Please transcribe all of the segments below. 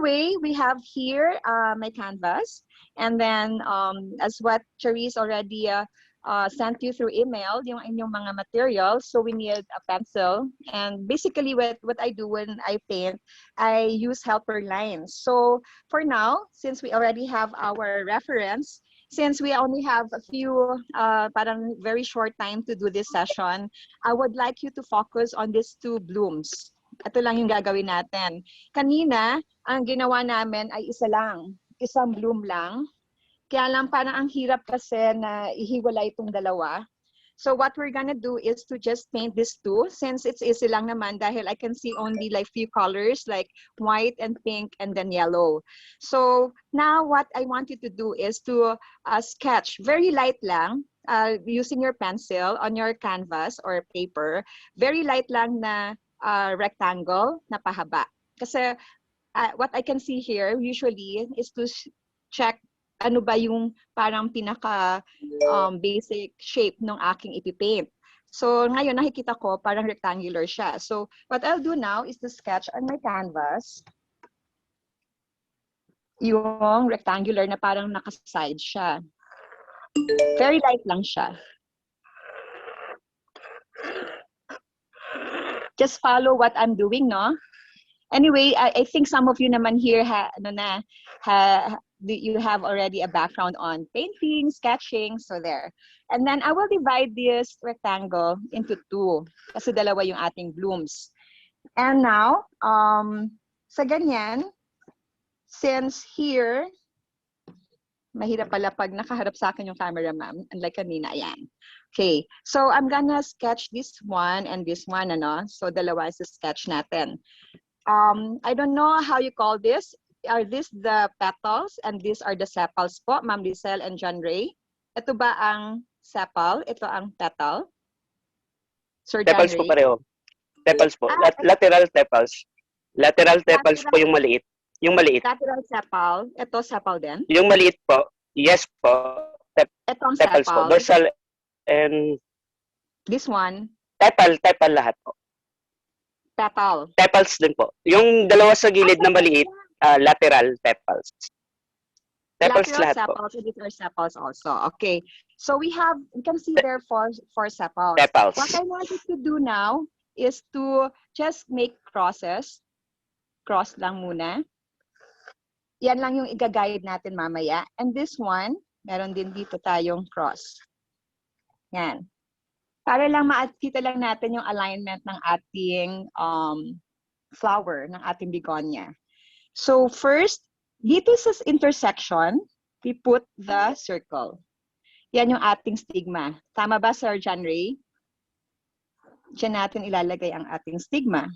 anyway, we have here my canvas. And then as what Charisse already sent you through email, yung inyong mga materials. So we need a pencil. And basically what I do when I paint, I use helper lines. So for now, since we already have our reference, since we only have a few, parang very short time to do this session, I would like you to focus on these two blooms. Ito lang yung gagawin natin. Kanina, ang ginawa namin ay isa lang. Isang bloom lang. Kaya lang parang ang hirap kasi na ihiwalay itong dalawa. So what we're gonna do is to just paint these two since it's easy lang naman dahil I can see only like few colors like white and pink and then yellow. So now what I want you to do is to sketch very light lang using your pencil on your canvas or paper. Very light lang na rectangle na pahaba. Kasi what I can see here usually is to check ano ba yung parang pinaka basic shape ng aking ipipaint. So ngayon nakikita ko parang rectangular siya. So what I'll do now is to sketch on my canvas yung rectangular na parang nakaside siya. Very light lang siya. Just follow what I'm doing, no? Anyway, I think some of you naman here you have already a background on painting, sketching, so there. And then I will divide this rectangle into two kasi dalawa yung ating blooms. And now, sa ganyan, since here, mahirap pala pag nakaharap sa akin yung camera, ma'am, unlike kanina, ayan. Okay, so I'm gonna sketch this one and this one, ano? So dalawa is the sketch natin. I don't know how you call this. Are these the petals and these are the sepals po, Ma'am Lizelle and John Ray? Ito ba ang sepal? Ito ang petal? Sir John Tepals Ray? po pareho. Tepals po. Lateral tepals. Lateral tepals po yung maliit. Yung maliit. Lateral sepal. Ito sepal din? Yung maliit po. Yes po. Itong tepals sepal. po. Dorsal and... This one? Tepal lahat po. Petal. Tepals din po. Yung dalawa sa gilid na maliit, lateral tepals. Tepals Lateral lahat sepals, po. so these are sepals also. Okay. So we can see there four sepals. Tepals. What I want you to do now is to just make crosses. Cross lang muna. Yan lang yung i-guide natin mamaya. And this one, meron din dito tayong cross. Yan. Para lang makita lang natin yung alignment ng ating flower, ng ating begonia. So first, dito sa intersection, we put the circle. Yan yung ating stigma. Tama ba, Sir John Ray? Diyan natin ilalagay ang ating stigma.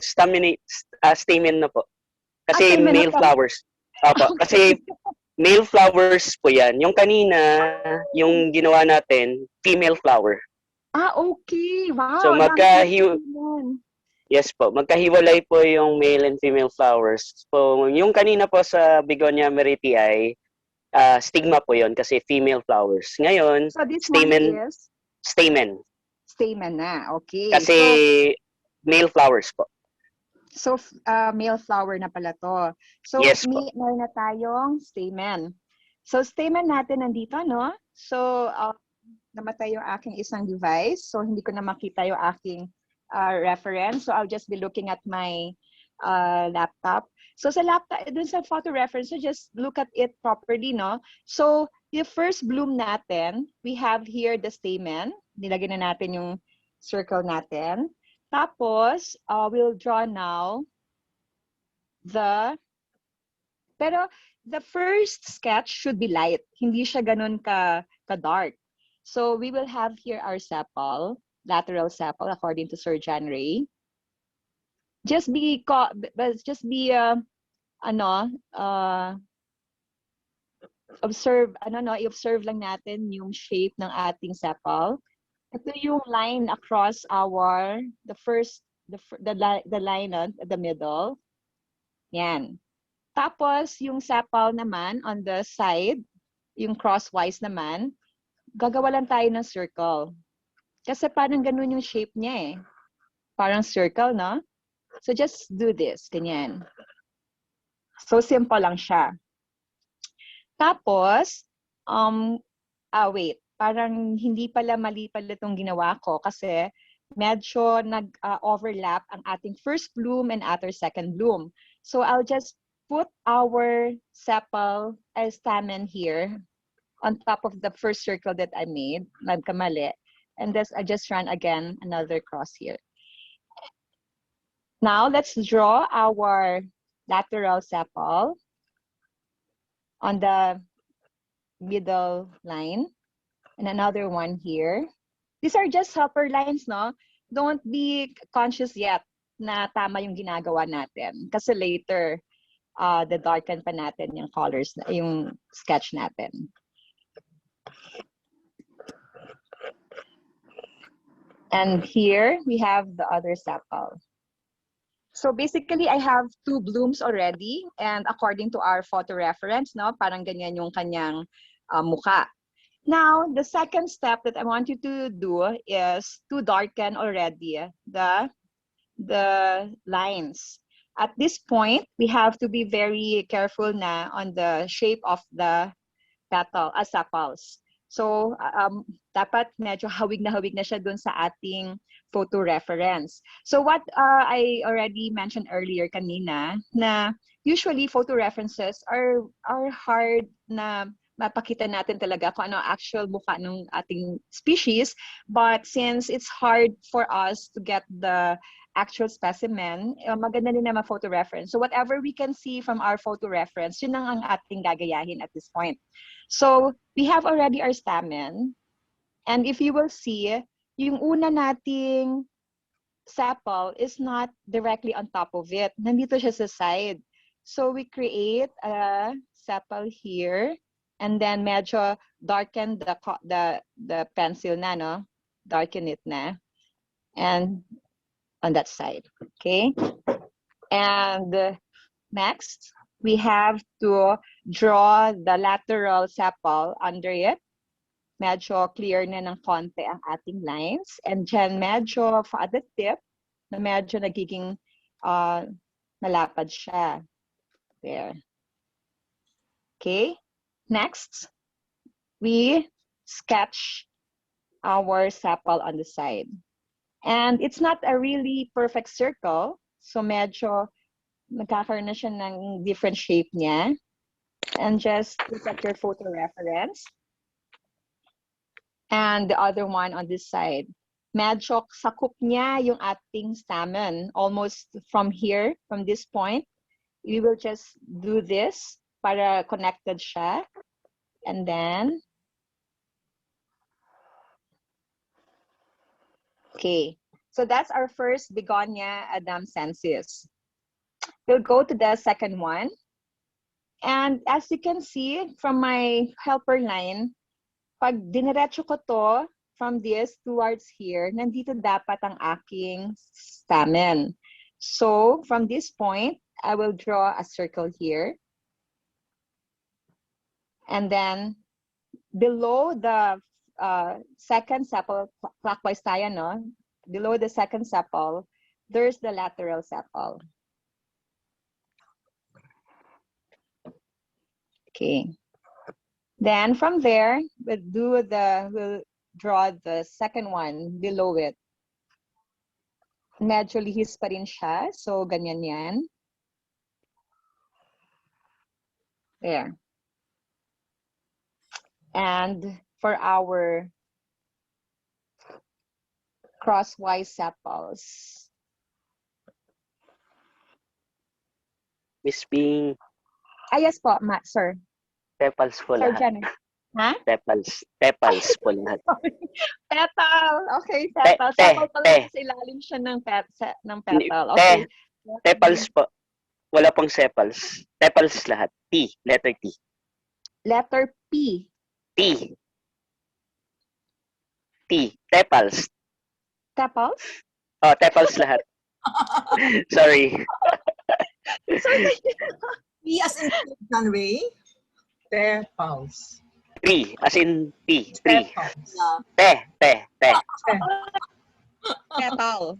Stamen na po. Kasi stamen male flowers. Opo. Kasi male flowers po yan. Yung kanina, yung ginawa natin, female flower. Okay. Wow. So yes po, magkahiwalay po yung male and female flowers. So yung kanina po sa Begonia merritii, stigma po yon kasi female flowers. Ngayon, so this stamen. One is? Stamen. Stamen na. Okay. Kasi male flowers po. So, male flower na pala to. So, yes, meron na tayong stamen. So, stamen natin nandito, no? So, namatay yung aking isang device. So, hindi ko na makita yung aking reference. So, I'll just be looking at my laptop. So, sa laptop, dun sa photo reference, so just look at it properly, no? So, the first bloom natin, we have here the stamen. Nilagyan na natin yung circle natin. Tapos, we'll draw now pero the first sketch should be light. Hindi siya ganun ka-dark. So, we will have here our sepal, lateral sepal, according to Sir John Ray. Just be i-observe lang natin yung shape ng ating sepal. Ito yung line across the line at the middle. Yan. Tapos, yung sepal naman on the side, yung crosswise naman, gagawa lang tayo ng circle. Kasi parang ganun yung shape niya eh. Parang circle, no? So, just do this. Ganyan. So, simple lang siya. Tapos, wait, parang hindi pala mali pala itong ginawa ko kasi medyo nag-overlap ang ating first bloom and our second bloom. So, I'll just put our sepal stamen here on top of the first circle that I made, nagkamali. And this, I just run again another cross here. Now, let's draw our lateral sepal on the middle line. And another one here. These are just helper lines, no? Don't be conscious yet na tama yung ginagawa natin. Kasi later, the darken pa natin yung colors, yung sketch natin. And here, we have the other sepal. So basically, I have 2 blooms already. And according to our photo reference, no, parang ganyan yung kanyang mukha. Now, the second step that I want you to do is to darken already the lines. At this point, we have to be very careful na on the shape of the sepals. So, dapat medyo hawig na siya dun sa ating photo reference. So, what I already mentioned earlier kanina, na usually photo references are hard na mapakita natin talaga kung ano actual mukha ng ating species. But since it's hard for us to get the actual specimen, maganda din naman photo reference. So whatever we can see from our photo reference, yun ang ating gagayahin at this point. So we have already our stamen. And if you will see, yung una nating sepal is not directly on top of it. Nandito siya sa side. So we create a sepal here. And then medyo darken the pencil na, no? Darken it na. And on that side, okay? And next, we have to draw the lateral sepal under it. Medyo clear na ng konti ang ating lines. And dyan medyo at the tip, na medyo nagiging malapad siya. There. Okay? Next, we sketch our sepal on the side. And it's not a really perfect circle. So medyo magkakaroon na siya ng different shape niya. And just look at your photo reference. And the other one on this side. Medyo sakop niya yung ating stamen. Almost from here, from this point. We will just do this para connected siya. And then, okay. So that's our first Begonia adamsensis. We'll go to the second one. And as you can see from my helper line, pag diniretso ko to from this towards here, nandito dapat ang aking stamen. So from this point, I will draw a circle here. And then below the second sepal, clockwise tayo, no? Below the second sepal, there's the lateral sepal. Okay. Then from there, we'll draw the second one below it. Medyo lihis pa rin siya. So, ganyan yan. There. And for our crosswise sepals. Miss Bing, Yes po, sir. tepals po Sir lahat. Jenny. Ha? Tepals po lahat. Petal. Okay, petal. Sepal pala sa ilalim siya ng petal. Okay. Tepals po. Wala pong sepals. Tepals lahat. T. Letter T. Letter P. T. T. Tepals. Tepals? Oh, tepals lahat. Sorry. P as in runway. Tepals. T. As in T. Tree. Tepals. Te. Petal.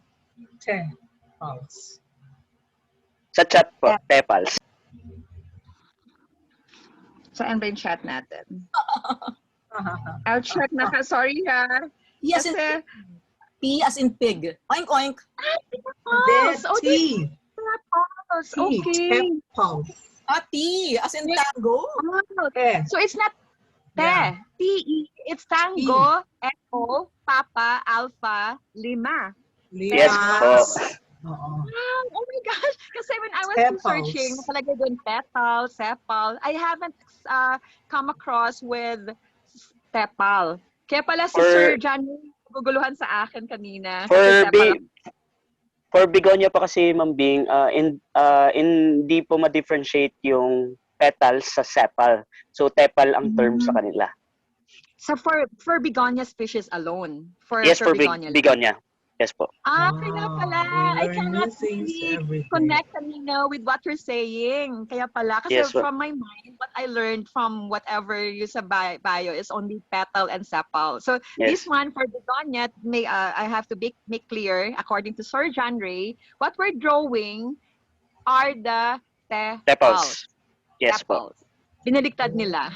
Tepals. Sa chat po, tepals. Saan ba yung chat natin? I'll check na. Sorry ha. P as in, Kasi, P as in pig. Oink, oink. pulse. Oh, T. pulse. T. Okay. Pulse. Ah, T as in tango. Oh, Eh. so it's not Yeah. T-E. It's tango, echo, papa, alpha, lima. Yes po. Oo. Wow, oh my gosh. Kasi when I was researching, Sepals. nakalagay doon petal, sepal. I haven't come across with sepal. Kaya pala si Sir For John guguluhan sa akin kanina. for Kasi sepal. bi for Begonia pa kasi, Ma'am Bing, hindi po ma-differentiate yung petals sa sepal. So tepal ang term sa kanila. So for Begonia species alone. For Yes, for Begonia. Begonia. Yes po. Kaya pala. We I learn new cannot things really every day. connect kanina with what you're saying. Kaya pala. Kasi Yes, from my mind, what I learned from whatever you sa bio is only petal and sepal. So this Yes. one for Begonia, I have to make clear, according to Sir John Ray, what we're drawing are the tepals. Tepals. Yes po. Tepals. Binaligtad nila.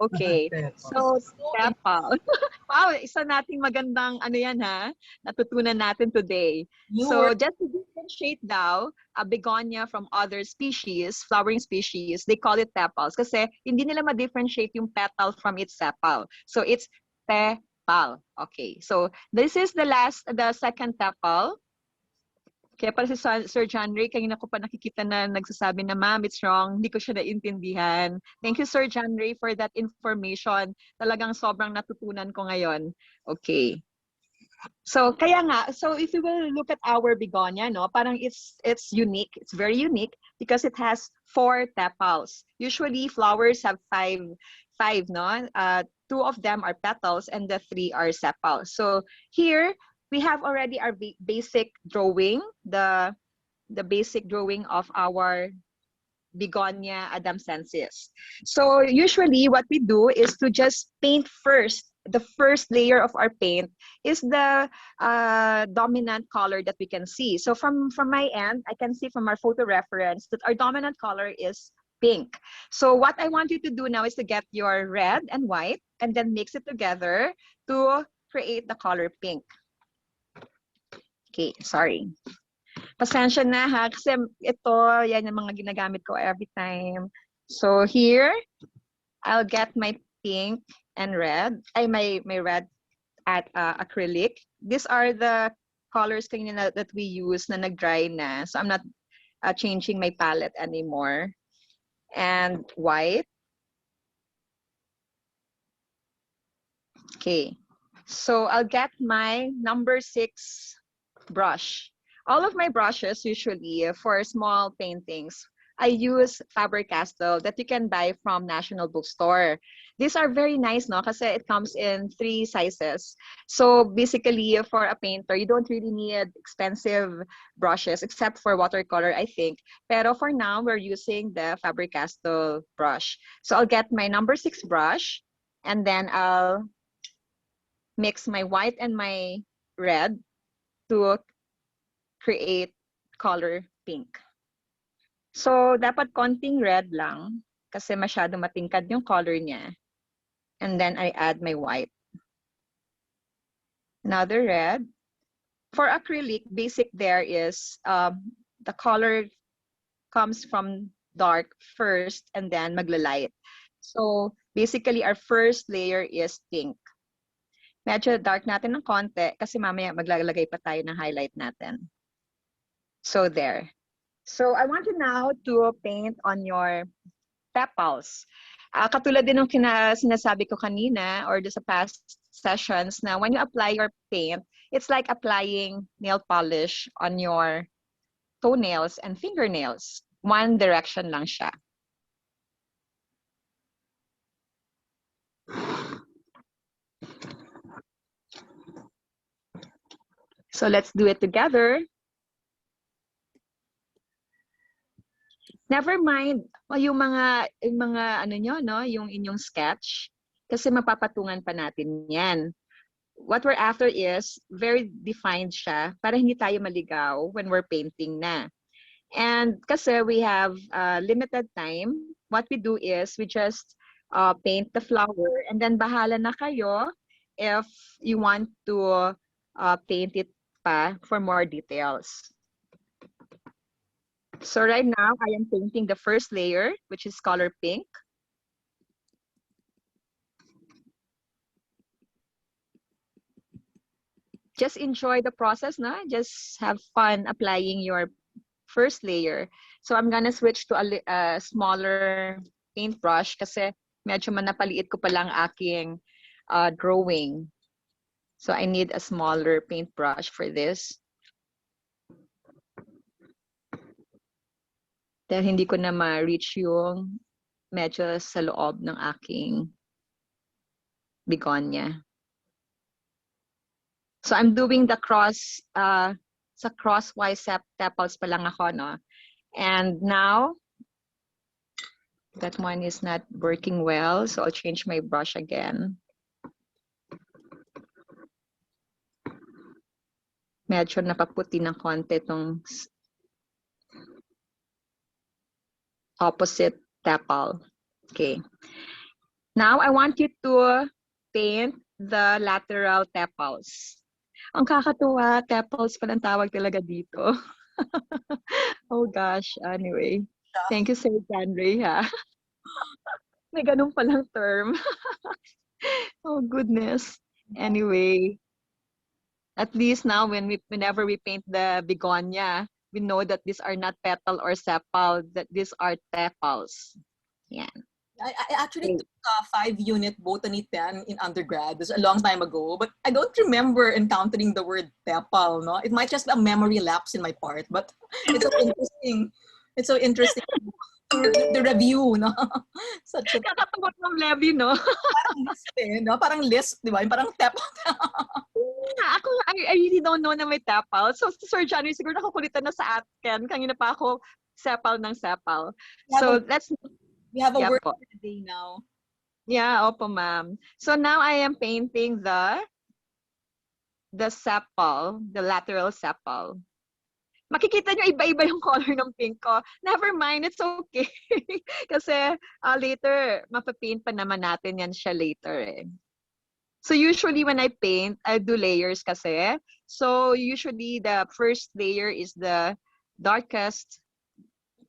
Okay. So, tepal. Wow, isa nating magandang ano yan ha, natutunan natin today. So, just to differentiate daw, a begonia from other species, flowering species, they call it tepals kasi hindi nila ma-differentiate yung petal from its sepal. So, it's tepal. Okay. So, this is the second tepal. Kaya pala si Sir John Ray, kanina ko pa nakikita na nagsasabi na, ma'am, it's wrong. Hindi ko siya naintindihan. Thank you, Sir John Ray, for that information. Talagang sobrang natutunan ko ngayon. Okay. So, kaya nga, so if you will look at our begonia, no, parang it's unique. It's very unique because it has 4 tepals. Usually, flowers have five, no? 2 of them are petals and the 3 are sepals. So, here, we have already our basic drawing, the basic drawing of our Begonia adamsensis. So usually what we do is to just paint first. The first layer of our paint is the dominant color that we can see. So from my end, I can see from our photo reference that our dominant color is pink. So what I want you to do now is to get your red and white and then mix it together to create the color pink. Okay, sorry. Pasensya na ha, kasi ito, yan yung mga ginagamit ko every time. So here, I'll get my pink and red, my red at acrylic. These are the colors kanina that we use na nag-dry na. So I'm not changing my palette anymore. And white. Okay, so I'll get my number 6 brush. All of my brushes usually for small paintings, I use Faber-Castell that you can buy from National Bookstore. These are very nice, no? Kasi it comes in 3 sizes. So basically, for a painter, you don't really need expensive brushes except for watercolor, I think. Pero for now, we're using the Faber-Castell brush. So I'll get my number 6 brush, and then I'll mix my white and my red to create color pink. So, dapat konting red lang kasi masyado matingkad yung color niya. And then I add my white. Another red. For acrylic, basic there is the color comes from dark first and then magla-light. So, basically, our first layer is pink. Medyo dark natin ng konti kasi mamaya maglalagay pa tayo ng highlight natin. So there. So I want you now to paint on your tepals. Katulad din ng sinasabi ko kanina or sa past sessions na when you apply your paint, it's like applying nail polish on your toenails and fingernails. One direction lang siya. So let's do it together. Never mind yung mga ano nyo, no, yung inyong sketch kasi mapapatungan pa natin 'yan. What we're after is very defined siya para hindi tayo maligaw when we're painting na. And kasi we have limited time, what we do is we just paint the flower, and then bahala na kayo if you want to paint it pa for more details. So right now, I am painting the first layer, which is color pink. Just enjoy the process, na? Just have fun applying your first layer. So I'm gonna switch to a smaller paintbrush kasi medyo manapaliit ko pa lang aking drawing. So I need a smaller paintbrush for this. Dahil hindi ko na ma-reach yung medyo sa loob ng aking begonia. So I'm doing the sa crosswise sepals pa lang ako, no? And now, that one is not working well, so I'll change my brush again. Medyo napaputi ng konti itong opposite tepal. Okay. Now, I want you to paint the lateral tepals. Ang kakatuwa, tepals palang tawag talaga dito. Oh gosh, anyway. Thank you, Sir Henry, ha? May ganun palang term. Oh goodness. Anyway, at least now whenever we paint the begonia, we know that these are not petal or sepal, that these are tepals. Yeah. I actually took a 5-unit botany 10 in undergrad. This was a long time ago, but I don't remember encountering the word tepal. No, it might just be a memory lapse in my part, but it's so interesting. It's so interesting. The review, no? Such a Kakatawa ng levy, no? parang list, no? Parang list, di ba? Parang tepal. I really don't know na may tepal. So, Sir Johnny, siguro nakukulitan na sa akin. Kanina pa ako sepal ng sepal. So, We have a yeah, word po. for the day now. Yeah, opo, ma'am. So now I am painting the sepal, the lateral sepal. Makikita nyo iba-iba yung color ng pink ko. Never mind, it's okay. Kasi later, mapapaint pa naman natin yan siya later eh. So usually when I paint, I do layers kasi. So usually the first layer is the darkest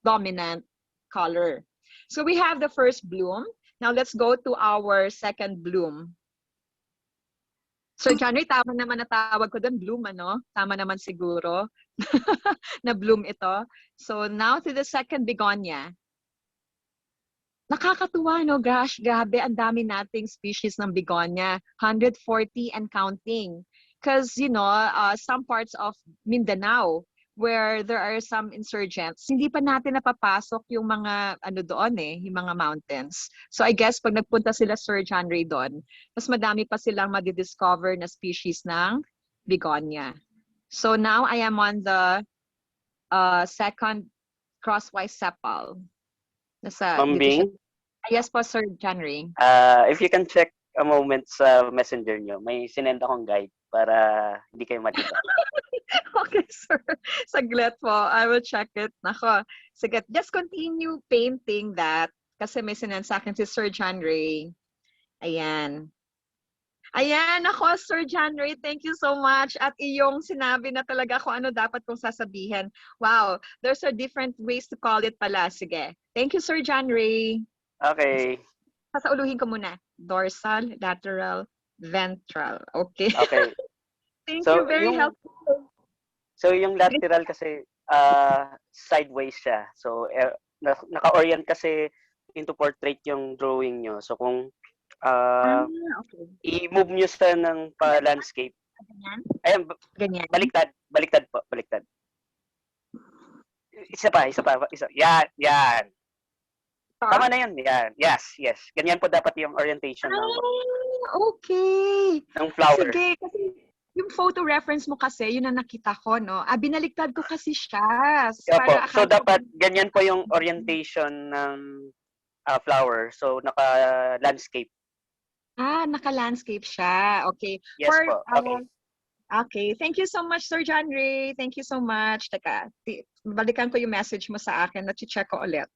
dominant color. So we have the first bloom. Now let's go to our second bloom. So January, tama naman na tawag ko doon, bloom, ano? Tama naman siguro na bloom ito. So now to the second begonia. Nakakatuwa, no? Gosh, grabe, ang dami nating species ng begonia. 140 and counting. Because, you know, some parts of Mindanao, where there are some insurgents, hindi pa natin napapasok yung mga ano doon eh, yung mga mountains. So I guess pag nagpunta sila Sir John Ray doon, mas madami pa silang madidiscover na species ng begonia. So now I am on the second crosswise sepal. Mambing, Yes po, Sir John Ray. if you can check a moment sa messenger nyo, may sinend akong guide para hindi kayo matita. Okay, sir. Saglit po. I will check it. Nako. Sige, just continue painting that kasi may sinend sa akin si Sir John Ray. Ayan. Ayan, ako, Sir John Ray, thank you so much. At iyong sinabi na talaga kung ano dapat kong sasabihin. Wow, there's a different ways to call it pala. Sige. Thank you, Sir John Ray. Okay. Sasauluhin ko muna. Dorsal, lateral, ventral. Okay. Okay. Thank So, you. Very helpful. So yung lateral kasi sideways siya. So naka-orient kasi into portrait yung drawing nyo. So kung Okay. i-move nyo sa ng pa-landscape. Ganyan? Ayan, Ganyan. baliktad po, baliktad. Isa pa. Yan. Tama na yun. Yan. Yes. Ganyan po dapat yung orientation Okay. ng flower. Sige, kasi yung photo reference mo kasi, yun ang nakita ko, no? Binaliktad ko kasi siya. Para so dapat ganyan po yung orientation ng flower. So naka-landscape. Naka-landscape siya. Okay. Yes po. Okay. Okay. Thank you so much, Sir John Ray. Thank you so much. Teka, balikan ko yung message mo sa akin at check ko ulit.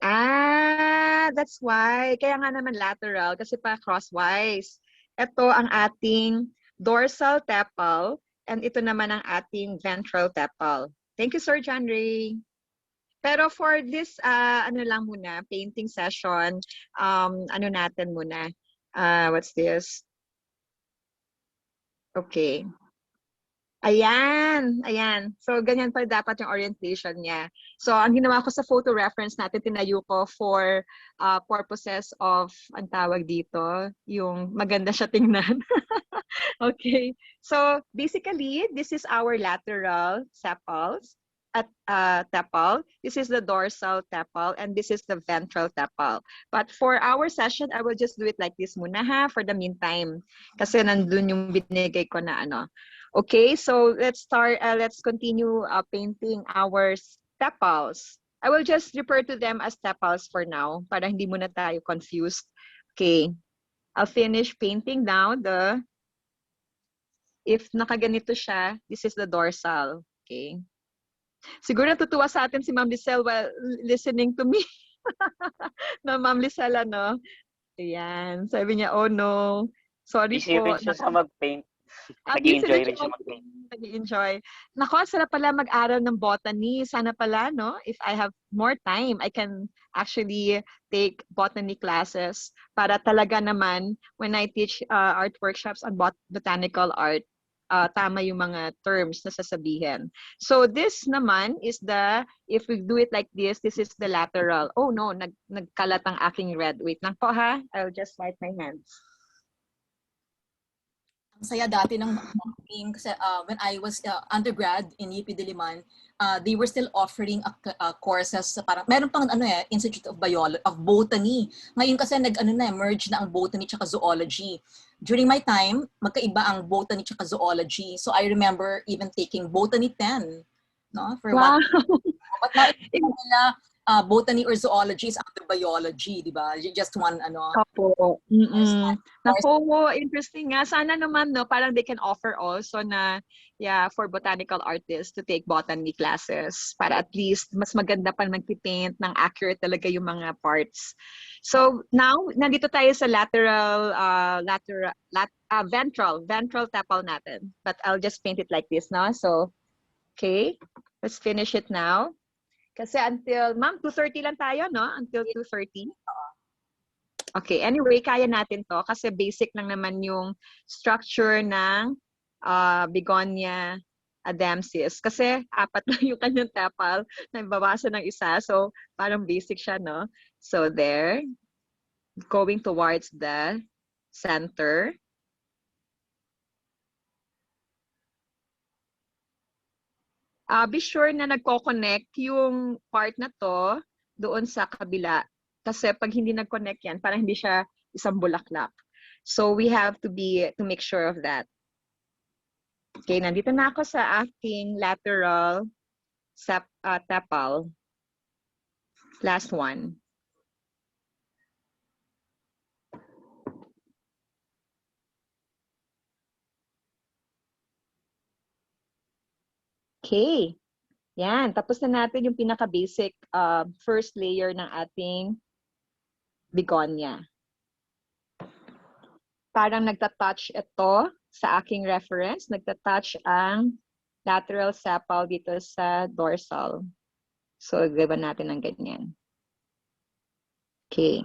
That's why. Kaya nga naman lateral kasi pa crosswise. Ito ang ating dorsal tepal and ito naman ang ating ventral tepal. Thank you, Sir John Ray. Pero for this, ano lang muna, painting session, ano natin muna. What's this? Okay. Ayan, ayan. So, ganyan pa dapat yung orientation niya. So, ang ginawa ko sa photo reference natin, tinayo ko for purposes of, ang tawag dito, yung maganda siya tingnan. Okay. So, basically, this is our lateral sepals at tepal. This is the dorsal tepal and this is the ventral tepal. But for our session, I will just do it like this muna ha, for the meantime. Kasi nandun yung binigay ko na ano. Okay, so let's start, let's continue painting our tepals. I will just refer to them as tepals for now, para hindi muna tayo confused. Okay, I'll finish painting now the, if nakaganito siya, this is the dorsal. Okay. Siguro natutuwa sa atin si Ma'am Lisel while listening to me. Na Ma'am Lisel, ano? Ayan, sabi niya, oh no, sorry Busy po. rin siya sa mag-paint. Busy Nag-enjoy rin rin siya siya mag-paint. nag-enjoy. Nako, sarap pala mag-aral ng botany. Sana pala, no? If I have more time, I can actually take botany classes para talaga naman when I teach art workshops on botanical art, tama yung mga terms na sasabihin. So this naman is the, if we do it like this is the lateral. Oh no, nagkalat ang aking red. Wait lang po ha. I'll just wipe my hands. Ang saya dati ng marketing kasi when I was undergrad in UP Diliman, they were still offering courses sa parang meron pang Institute of Botany. Ngayon kasi merge na ang botany at zoology. During my time, magkaiba ang botany at zoology. So I remember even taking botany 10, no? For wow. But now in Manila, botany or zoology is under biology, di ba? Just one Opo. Naku, interesting nga. Sana naman, no, parang they can offer also na, yeah, for botanical artists to take botany classes para at least mas maganda pa magpipaint ng accurate talaga yung mga parts. So now, nandito tayo sa ventral tepal natin. But I'll just paint it like this, no? So, okay, let's finish it now. Kasi until, ma'am, 2:30 lang tayo, no? Until 2:30. Okay, anyway, kaya natin to kasi basic lang naman yung structure ng Begonia adamsis. Kasi 4 lang yung kanyang tepal, nabawasan ng isa. So, parang basic siya, no? So, there. Going towards the center. Be sure na nagko-connect yung part na to doon sa kabila. Kasi pag hindi nag-connect yan, parang hindi siya isang bulaklak. So we have to make sure of that. Okay, nandito na ako sa aking lateral tepal. Last one. Okay. Yan. Tapos na natin yung pinaka-basic first layer ng ating begonia. Parang nagtatouch ito sa aking reference. Nagtatouch ang lateral sepal dito sa dorsal. So, gawin natin ng ganyan. Okay.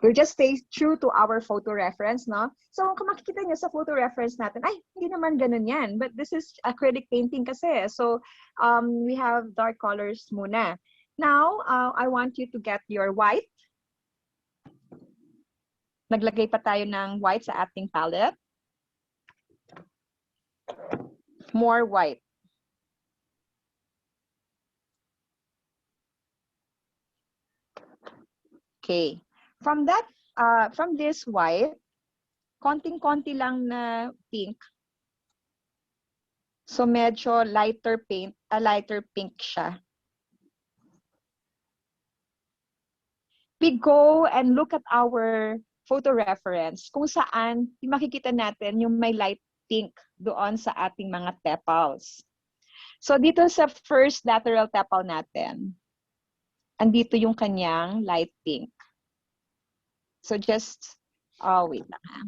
We'll just stay true to our photo reference, no? So, kung makikita niyo sa photo reference natin, ay, hindi naman ganun yan. But this is acrylic painting kasi. So, we have dark colors muna. Now, I want you to get your white. Naglagay pa tayo ng white sa ating palette. More white. Okay. From this white, konting-konti lang na pink. So medyo lighter pink siya. We go and look at our photo reference kung saan makikita natin yung may light pink doon sa ating mga tepals. So dito sa first lateral tepal natin, andito yung kanyang light pink. So just, wait lang ha.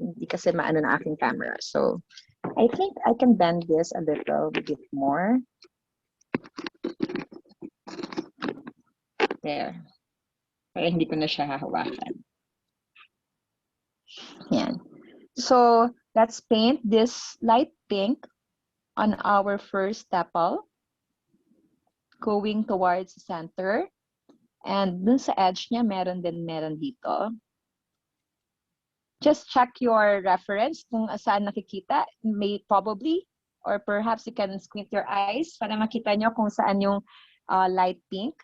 Hindi kasi maano na aking camera. So I think I can bend this a little bit more. There. Para hindi ko na siya hahawakan. Yan. So let's paint this light pink on our first sepal, going towards the center. And dun sa edge niya, meron dito. Just check your reference kung saan nakikita. May probably, or perhaps you can squint your eyes para makita nyo kung saan yung light pink.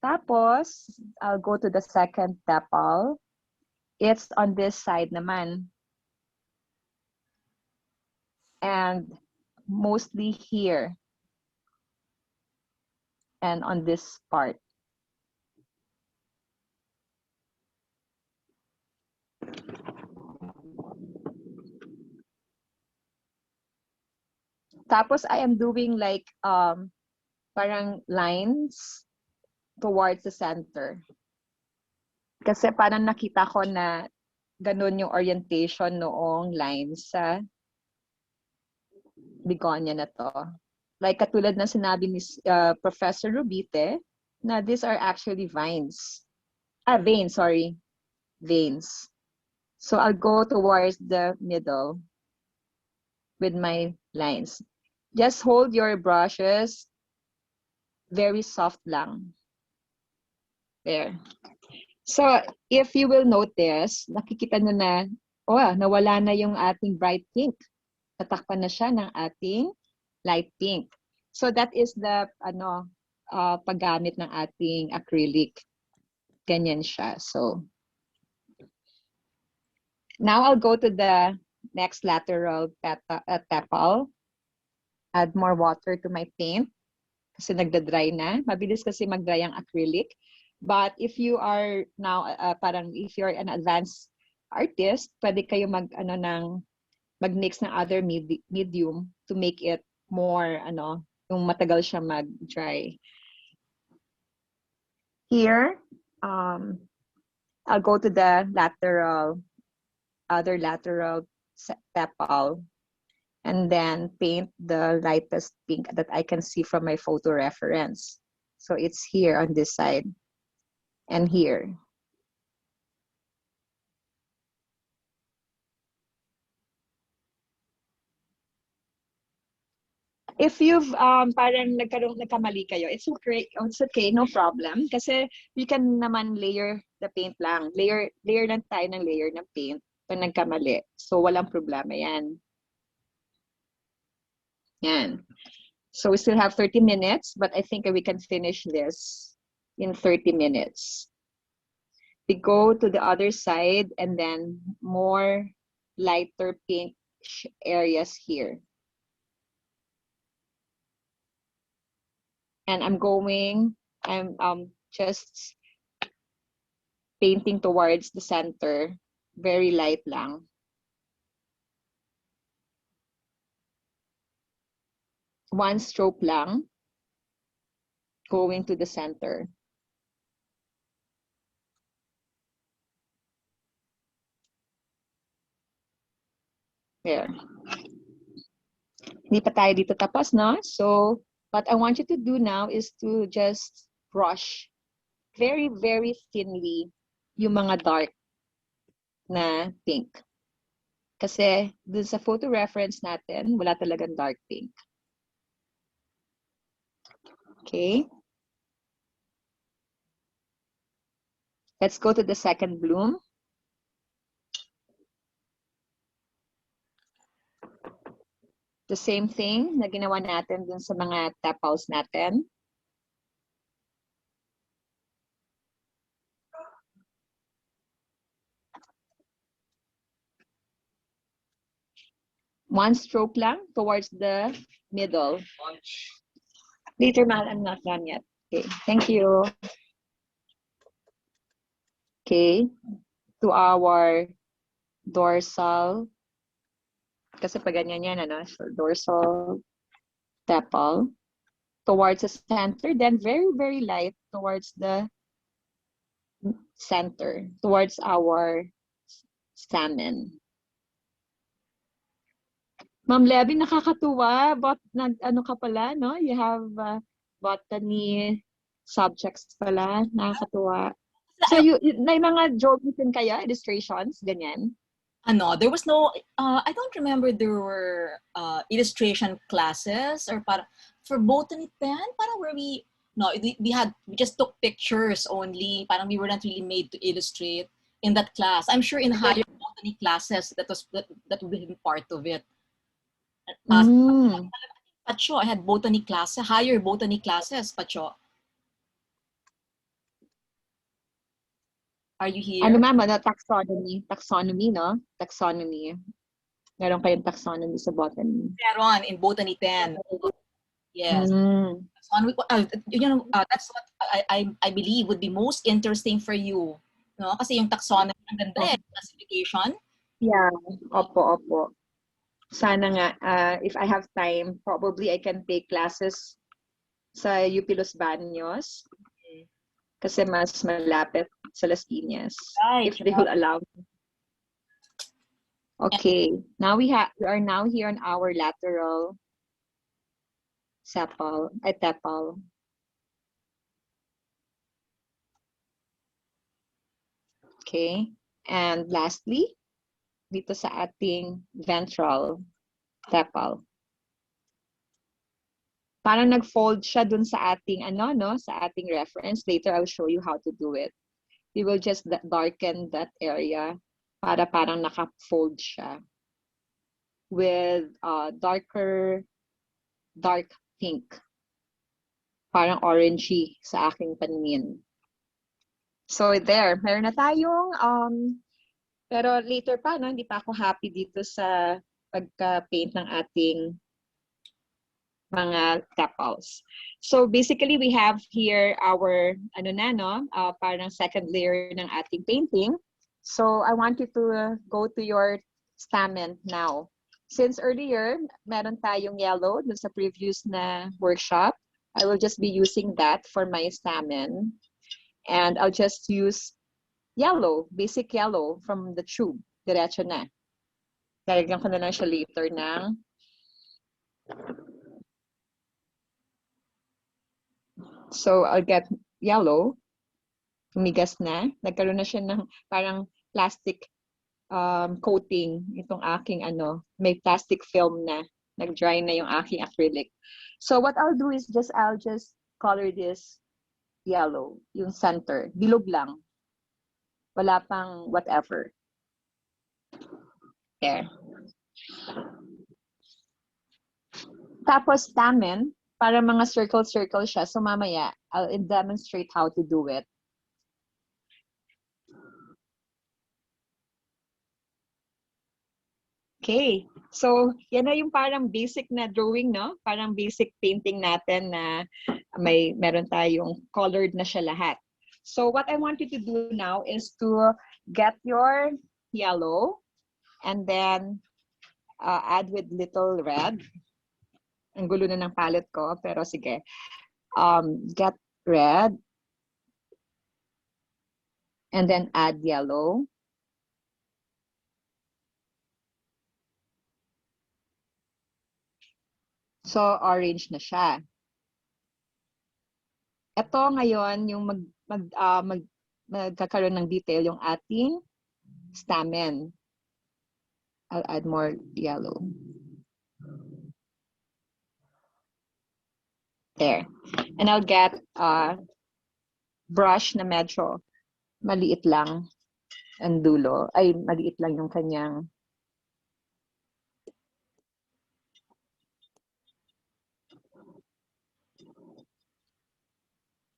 Tapos, I'll go to the second sepal. It's on this side naman. And mostly here. And on this part. Tapos I am doing like parang lines towards the center. Kasi parang nakita ko na ganun yung orientation noong lines sa Begonia na to. Like katulad na sinabi ni Professor Rubite, na these are actually vines. Veins, sorry. Veins. So I'll go towards the middle with my lines. Just hold your brushes very soft lang. There. So if you will notice, nakikita nyo na, nawala na yung ating bright pink. Tatakpan na siya ng ating light pink. So that is the paggamit ng ating acrylic. Ganyan siya. So now I'll go to the next lateral tepal. Add more water to my paint kasi nagda-dry na. Mabilis kasi mag-dry ang acrylic. But if you are now, if you're an advanced artist, pwede kayo mag-mix ng other medium to make it more, yung matagal siya mag-dry. Here, I'll go to the other lateral sepal. And then paint the lightest pink that I can see from my photo reference. So it's here on this side and here. If you've parang nagkamali kayo, it's okay, no problem. Kasi you can naman layer the paint lang. Layer lang tayo ng layer ng paint pag nagkamali. So walang problema yan. Yan. So we still have 30 minutes, but I think we can finish this in 30 minutes. We go to the other side and then more lighter pink areas here. And I'm just painting towards the center, very light lang. One stroke lang, going to the center. There. Hindi pa tayo dito tapos, no? So, what I want you to do now is to just brush very, very thinly yung mga dark na pink. Kasi dun sa photo reference natin, wala talagang dark pink. Okay. Let's go to the second bloom. The same thing na ginawa natin dun sa mga tepals natin. One stroke lang towards the middle. Later, mahal, I'm not done yet. Okay, thank you. Okay, to our dorsal. Kasi pag ganyan yan, so dorsal tepal. towards the center, then very, very light towards the center, towards our salmon. Ma'am Levy, nakakatuwa. Ano ka pala, no? You have botany subjects pala. Nakakatuwa. So, may mga drawings din kaya? Illustrations? Ganyan? There was no, I don't remember there were illustration classes or for botany pen, parang where we just took pictures only, parang we were not really made to illustrate in that class. I'm sure in higher botany classes that would have been part of it. Pacho, I had botany classes, higher botany classes, Pacho. Are you here? Ano ma'am, taxonomy? Taxonomy, no? Taxonomy. Meron kayong taxonomy sa botany. Meron in botany 10. Yes. That's what I believe would be most interesting for you. No? Kasi yung taxonomy, ang ganda classification. Yeah, opo. Sana nga, if I have time, probably I can take classes sa UP Los Baños. Kasi mas malapit sa Las Piñas. Right, if they will allow me. Okay, now we are now here on our lateral tepal. Okay, and lastly, dito sa ating ventral tepal. Parang nag-fold siya dun sa ating sa ating reference. Later I'll show you how to do it. We will just darken that area para parang naka-fold siya with dark pink. Parang orangey sa aking paningin. So there, meron na tayong pero later pa hindi pa ako happy dito sa pagka-paint ng ating mga tepals. So basically we have here our parang second layer ng ating painting. So I want you to go to your stamen now. Since earlier meron tayong yellow dun sa previous na workshop, I will just be using that for my stamen. And I'll just use yellow, basic yellow from the tube. Diretso na. Lalagyan ko na lang siya later ng so I'll get yellow. Tumigas na. Nagkaroon na siya ng parang plastic coating itong aking may plastic film na. Nag-dry na yung aking acrylic. So what I'll do is I'll just color this yellow, yung center. Bilog lang. Wala pang whatever. There. Tapos stamen, para mga circle siya. So mamaya, I'll demonstrate how to do it. Okay. So, yan na yung parang basic na drawing, no? Parang basic painting natin na meron tayong colored na siya lahat. So, what I want you to do now is to get your yellow and then add with little red. Ang gulo na ng palette ko, pero sige. Get red. And then add yellow. So, orange na siya. Ito ngayon, yung magkakaroon ng detail yung ating stamen. I'll add more yellow. There. And I'll get brush na medyo maliit lang ang dulo. Ay, maliit lang yung kanyang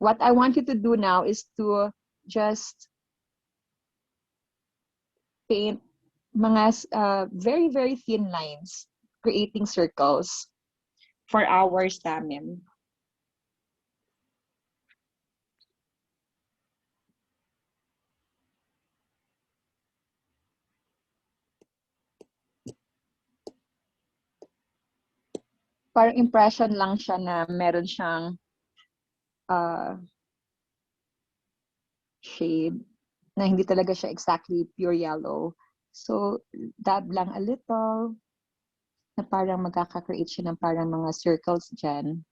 what I want you to do now is to just paint mga very, very thin lines, creating circles for our stamen. parang impression lang siya na meron siyang shade na hindi talaga siya exactly pure yellow. So, dab lang a little na parang magkaka-create siya ng parang mga circles dyan.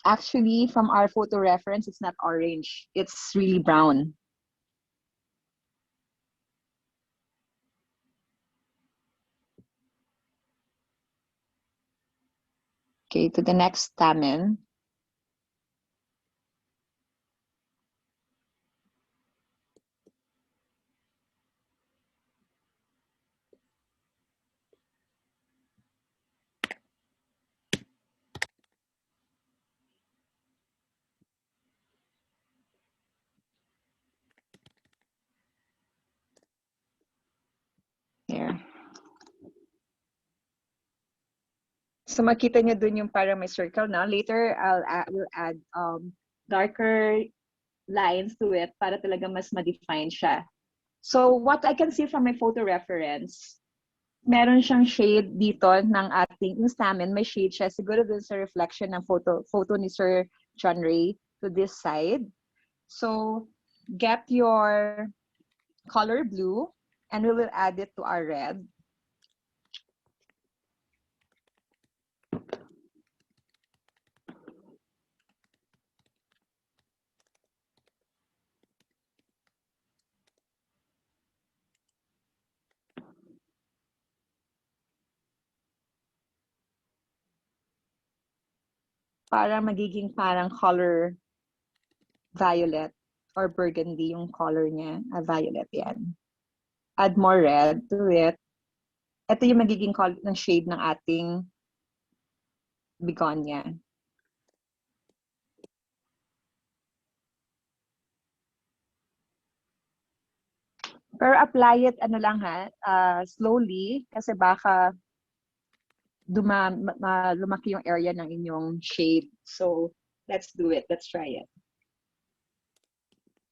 Actually, from our photo reference, it's not orange. It's really brown. Okay, to the next stamen. Here. So makita niyo dun yung parang may circle na. Later, we'll add darker lines to it para talaga mas ma-define siya. So what I can see from my photo reference, meron siyang shade dito ng ating stamen. May shade siya. Siguro dun sa reflection ng photo ni Sir John Ray to this side. So get your color blue and we will add it to our red. Para magiging parang color violet or burgundy yung color niya. Violet yan. Add more red to it. Ito yung magiging color ng shade ng ating begonia. Pero apply it ano lang slowly kasi baka lumaki yung area ng inyong shade. So let's do it. Let's try it.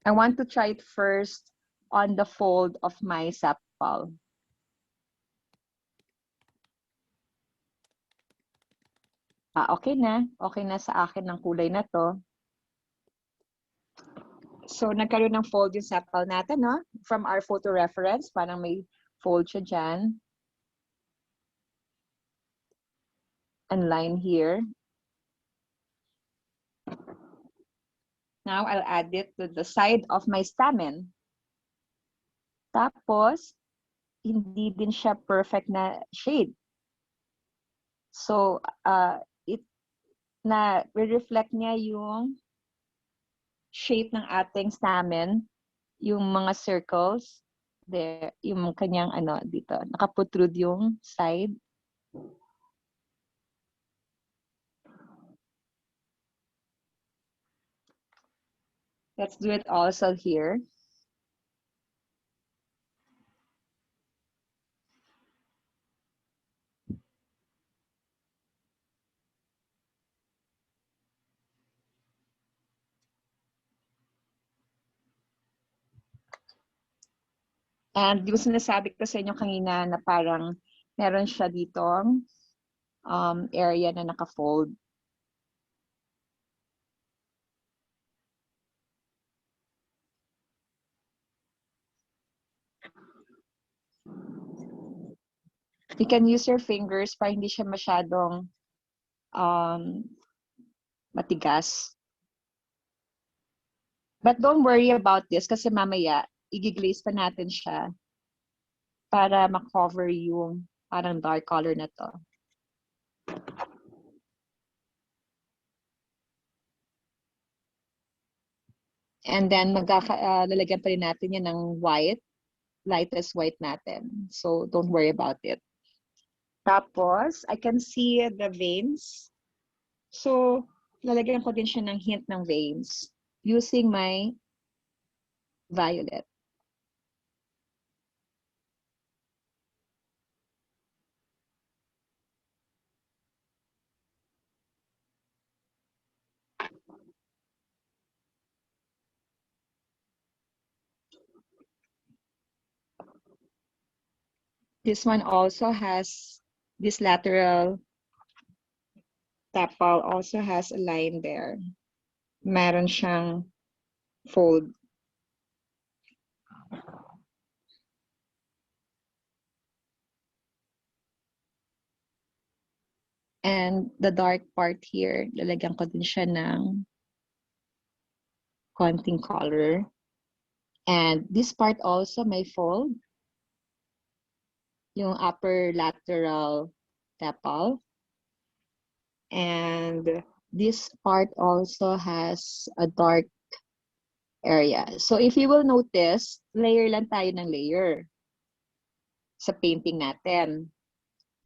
I want to try it first on the fold of my sepal. Okay na. Okay na sa akin ng kulay na to. So, nagkaroon ng fold yung sepal natin, no? From our photo reference, parang may fold siya dyan. And line here. Now, I'll add it to the side of my stamen. Tapos, hindi din siya perfect na shade. So, reflect niya yung shape ng ating stamen, yung mga circles, there, yung kanyang dito, nakaprotrude yung side. Let's do it also here. And yung sinasabi ko sa inyo kanina na parang meron siya ditong area na naka-fold. You can use your fingers para hindi siya masyadong matigas. But don't worry about this kasi mamaya i-glaze pa natin siya para ma-cover yung parang dark color na to. And then lalagyan pa rin natin yan ng white, lightest white natin. So don't worry about it. Tapos, I can see the veins. So, lalagyan ko din siya ng hint ng veins using my violet. This one also has this lateral tapal also has a line there. Meron siyang fold. And the dark part here, lalagyan ko din siya ng konting color. And this part also may fold. Yung upper lateral tapal. And this part also has a dark area. So if you will notice, layer lang tayo ng layer sa painting natin.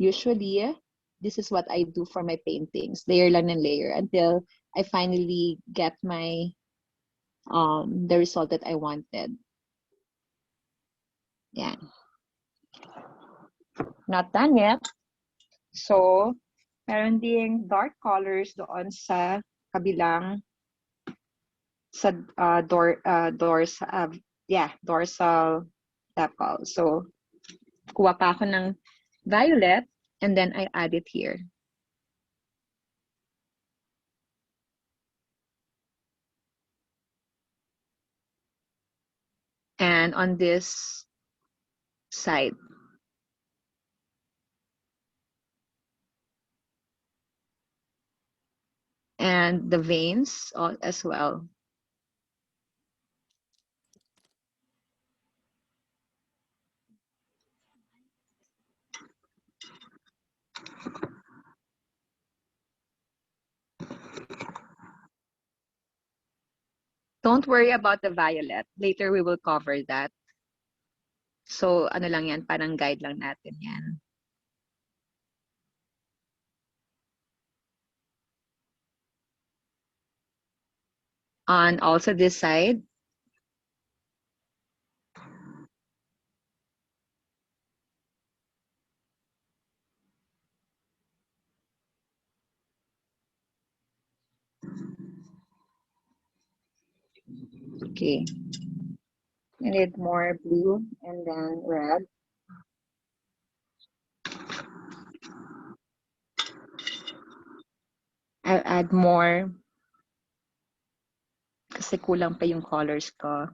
Usually, this is what I do for my paintings. Layer lang ng layer until I finally get my the result that I wanted. Yeah. Not done yet. So, meron ding dark colors doon sa kabilang sa dorsal tapal. So, kuha pa ako ng violet and then I add it here. And on this side. And the veins as well. Don't worry about the violet. Later we will cover that. So ano lang yan, parang guide lang natin yan. On also this side. Okay. I need more blue and then red. I'll add more kasi kulang pa yung colors ko.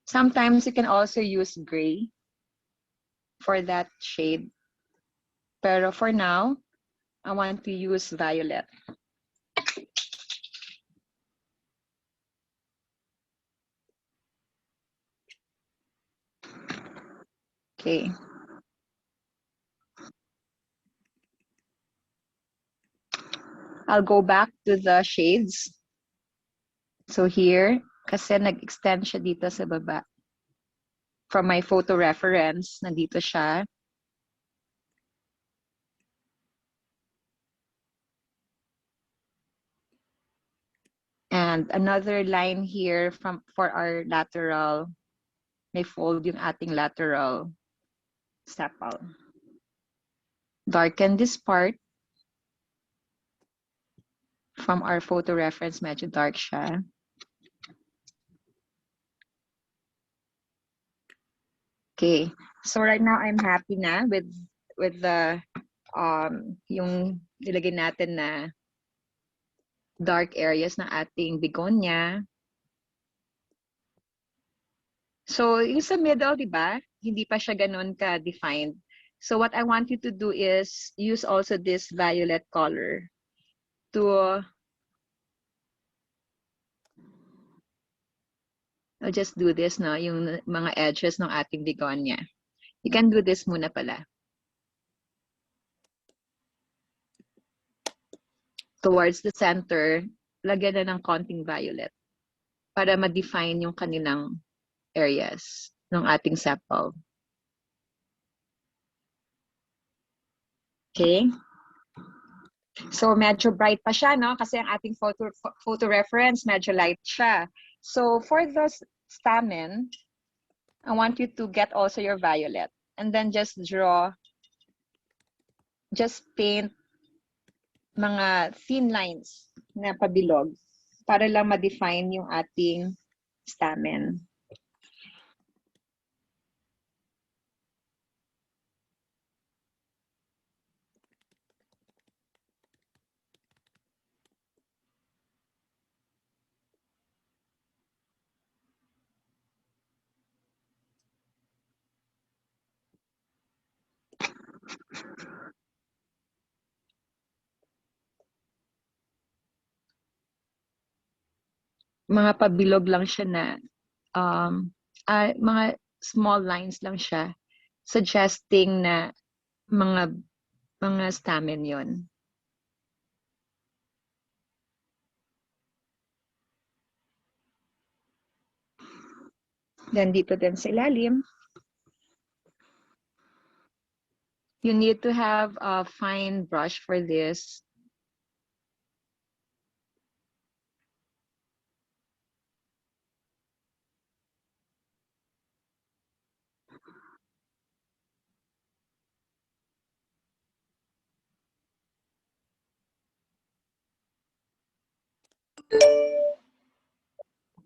Sometimes you can also use gray for that shade. Pero for now, I want to use violet. Okay. I'll go back to the shades. So here, kasi nag-extend siya dito sa baba. From my photo reference, nandito siya. And another line here for our lateral, may fold yung ating lateral sapal. Darken this part. From our photo reference, medyo dark siya. Okay, so right now I'm happy na with the yung nilagay natin na dark areas ng ating begonia. So yung sa middle, di ba? Hindi pa siya ganun ka-defined. So what I want you to do is use also this violet color to I'll just do this, no? Yung mga edges ng ating begonia. You can do this muna pala. Towards the center, lagyan na ng konting violet para ma-define yung kanilang areas ng ating sepal. Okay? So medyo bright pa siya, no? Kasi ang ating photo reference, medyo light siya. So for those stamen, I want you to get also your violet and then just paint mga thin lines na pabilog para lang ma-define yung ating stamen. Mga pabilog lang siya na mga small lines lang siya suggesting na mga stamen yon. Then dito din sa ilalim, you need to have a fine brush for this.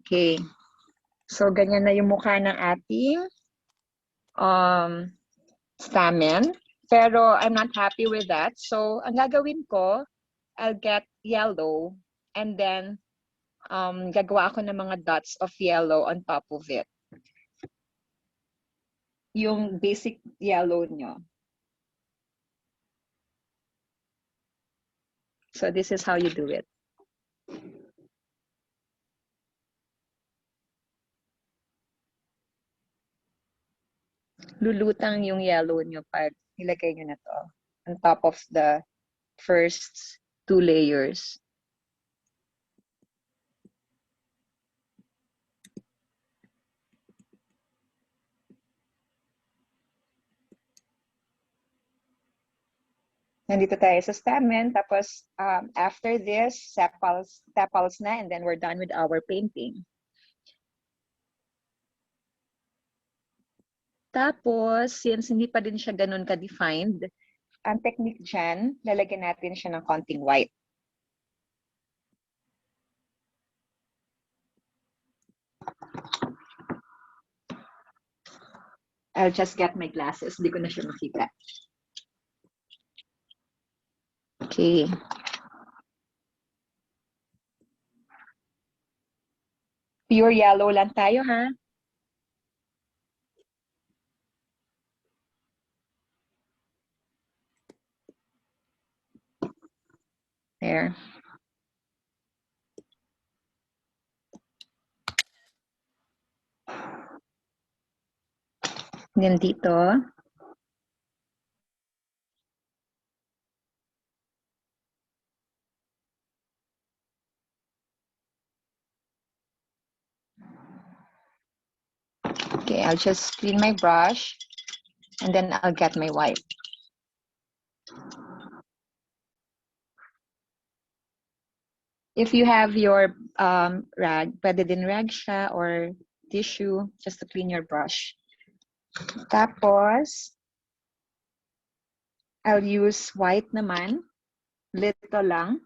Okay. So, ganyan na yung mukha ng ating stamen. Pero I'm not happy with that. So, ang gagawin ko, I'll get yellow and then gagawa ako ng mga dots of yellow on top of it. Yung basic yellow nyo. So, this is how you do it. Lulutang yung yellow nyo pag nilagay nyo na to on top of the first 2 layers. Nandito tayo sa stamen, tapos after this, sepals na, and then we're done with our painting. Tapos, since hindi pa din siya ganun ka-defined, ang technique dyan, lalagyan natin siya ng konting white. I'll just get my glasses. Hindi ko na siya makita. Okay. Pure yellow lang tayo, ha? There. Then dito. Okay, I'll just clean my brush and then I'll get my white. If you have your rag, pwede din rag siya or tissue just to clean your brush. Tapos, I'll use white naman. Little lang.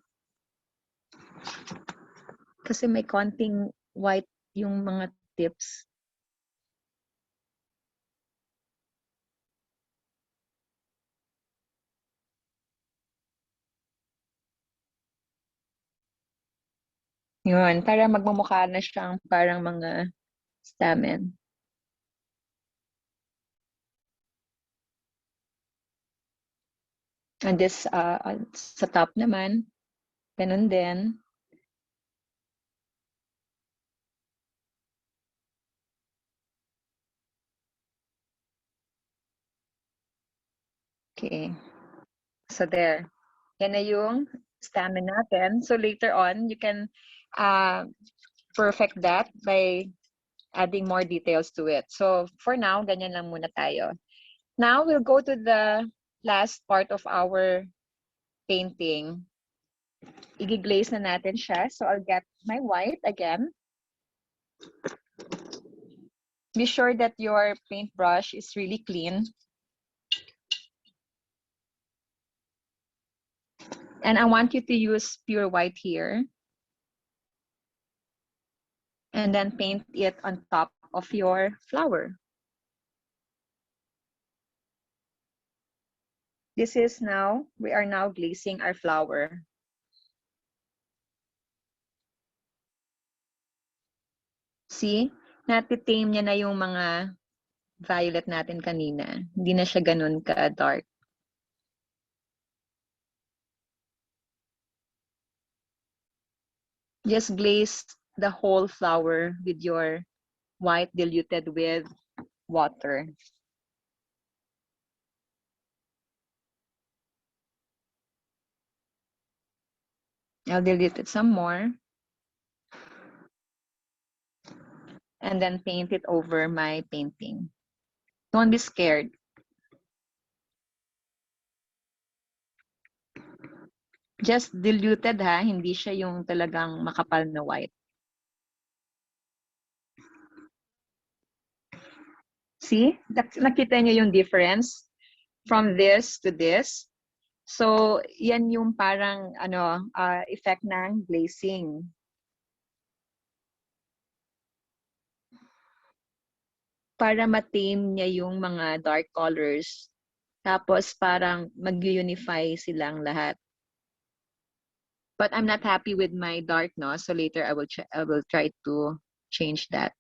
Kasi may konting white yung mga tips. Yun, para magmumukha na siyang parang mga stamen. And this, sa top naman, ganun din. Okay. So there. Yan na yung stamen natin. So later on, you can perfect that by adding more details to it. So for now, ganyan lang muna tayo. Now, we'll go to the last part of our painting. I-glaze na natin siya. So I'll get my white again. Be sure that your paintbrush is really clean. And I want you to use pure white here. And then paint it on top of your flower. We are now glazing our flower. See, natitame niya na yung mga violet natin kanina. Hindi na siya ganun ka-dark. Just glaze the whole flower with your white diluted with water. I'll dilute it some more. And then paint it over my painting. Don't be scared. Just diluted ha, hindi siya yung talagang makapal na white. See? Nakita niyo yung difference from this to this? So, yan yung parang effect ng glazing. Para matame niya yung mga dark colors. Tapos parang mag-unify silang lahat. But I'm not happy with my dark, no? So later I will try to change that.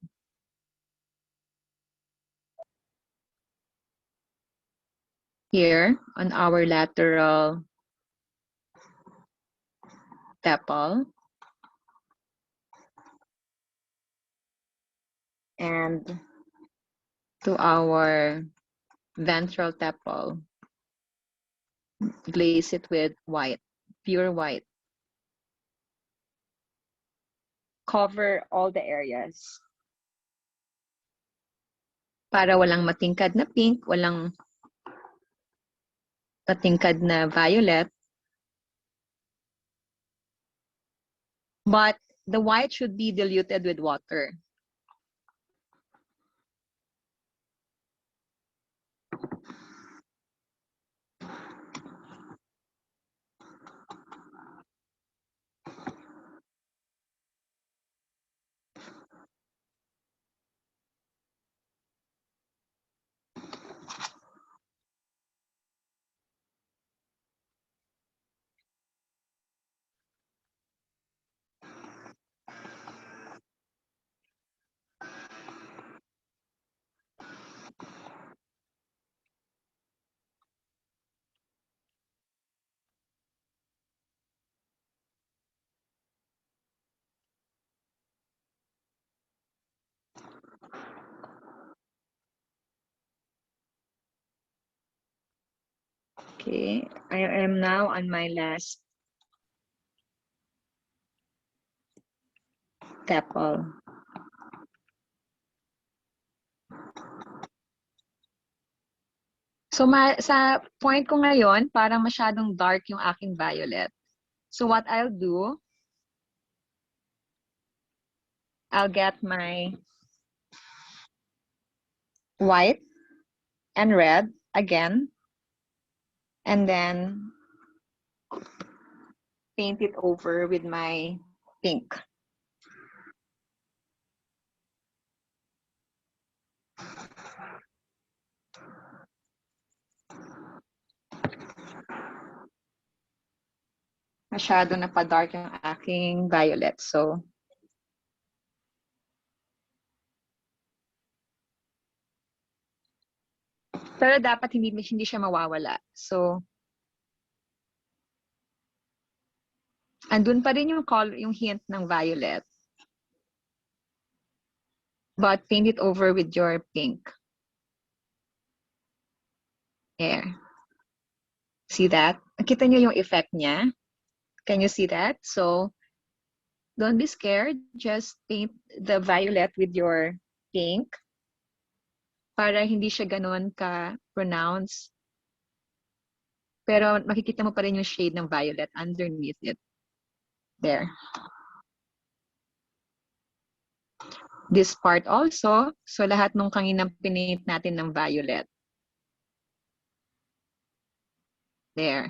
Here on our lateral tepal. And to our ventral tepal. Glaze it with white, pure white. Cover all the areas. Para walang matingkad na pink, walang matingkad na violet. But the white should be diluted with water. Okay, I am now on my last tepal. So sa point ko ngayon, parang masyadong dark yung aking violet. So what I'll do, I'll get my white and red again, and then paint it over with my pink. Masyado na pa-dark yung aking violet. So, pero dapat hindi siya mawawala. So, andun pa rin yung color, yung hint ng violet. But paint it over with your pink. There. See that? Nakita niyo yung effect niya? Can you see that? So, don't be scared. Just paint the violet with your pink para hindi siya ganun ka-pronounce. Pero makikita mo pa rin yung shade ng violet underneath it. There. This part also. So, lahat nung kanginang pinaint natin ng violet. There.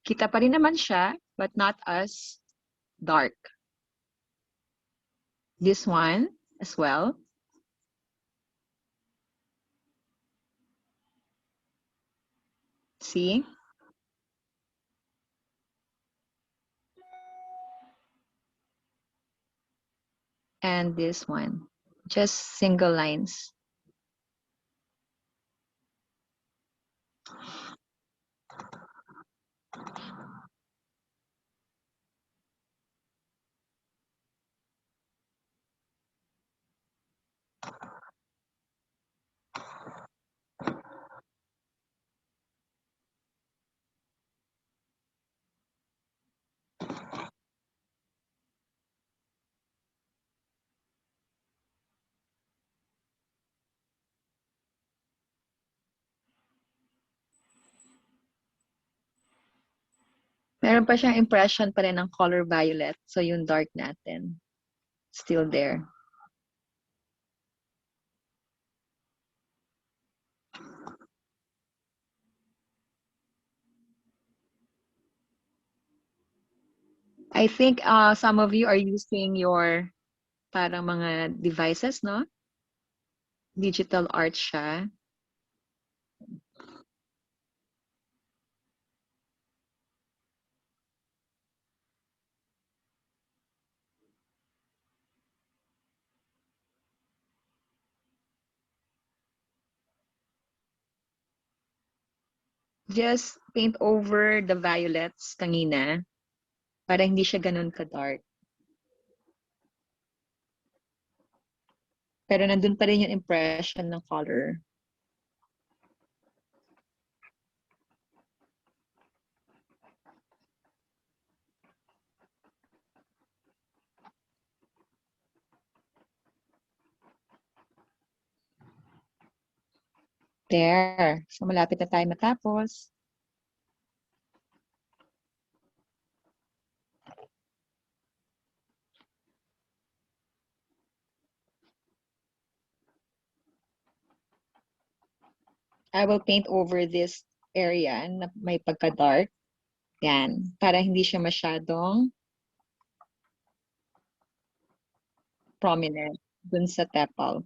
Kita pa rin naman siya, but not as dark. This one. as well. See? And this one, just single lines. Meron pa siyang impression pa rin ng color violet. So yung dark natin, still there. I think some of you are using your parang mga devices, no? Digital art siya. Just paint over the violets kanina para hindi siya ganun ka-dark. Pero nandun pa rin yung impression ng color. There. So malapit na tayo matapos. I will paint over this area na may pagka-dark. Yan. Para hindi siya masyadong prominent dun sa tepal.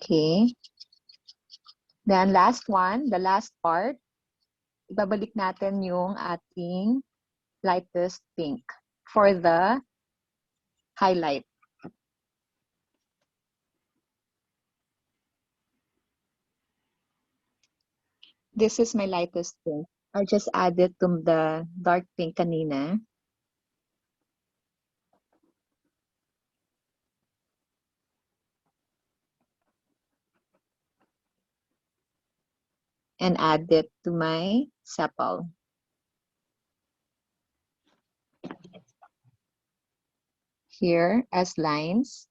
Okay. Then last one, the last part, ibabalik natin yung ating lightest pink for the highlight. This is my lightest pink. I just added to the dark pink kanina. And add it to my sepal. Here as lines.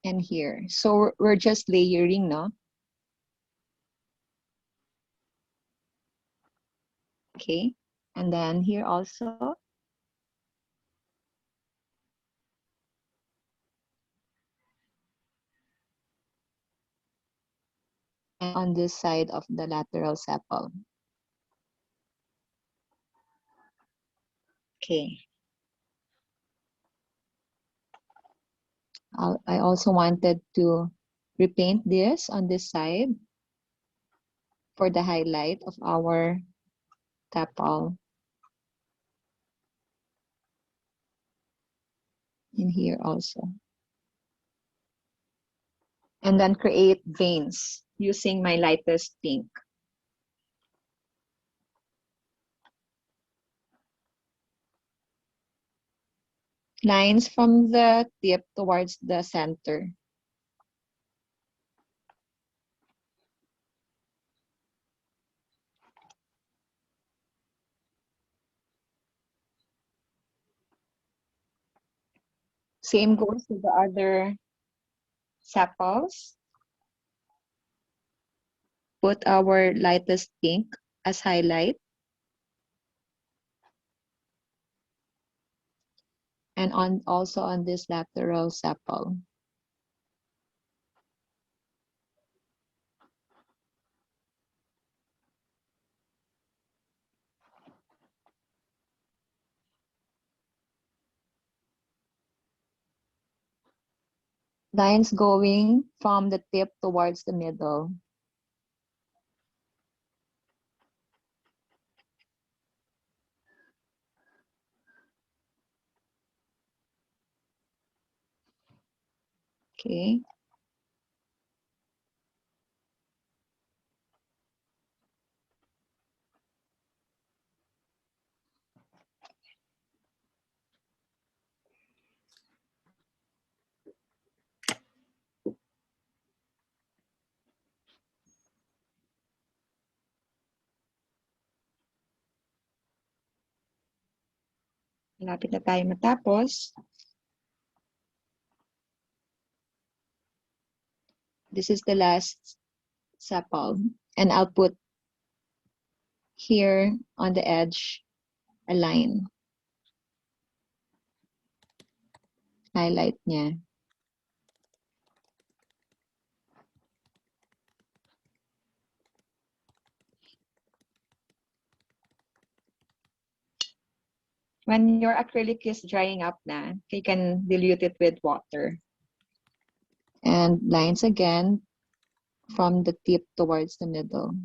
And here. So we're just layering, no? Okay. And then here also. And on this side of the lateral sepal. Okay. I also wanted to repaint this on this side for the highlight of our tepal. In here also. And then create veins using my lightest pink. Lines from the tip towards the center. Same goes with the other sepals. Put our lightest pink as highlight. And also on this lateral sepal. Lines going from the tip towards the middle. Okay. Malapit na tayo matapos. This is the last sepal. And I'll put here on the edge a line. Highlight niya. When your acrylic is drying up na, you can dilute it with water. And lines again from the tip towards the middle.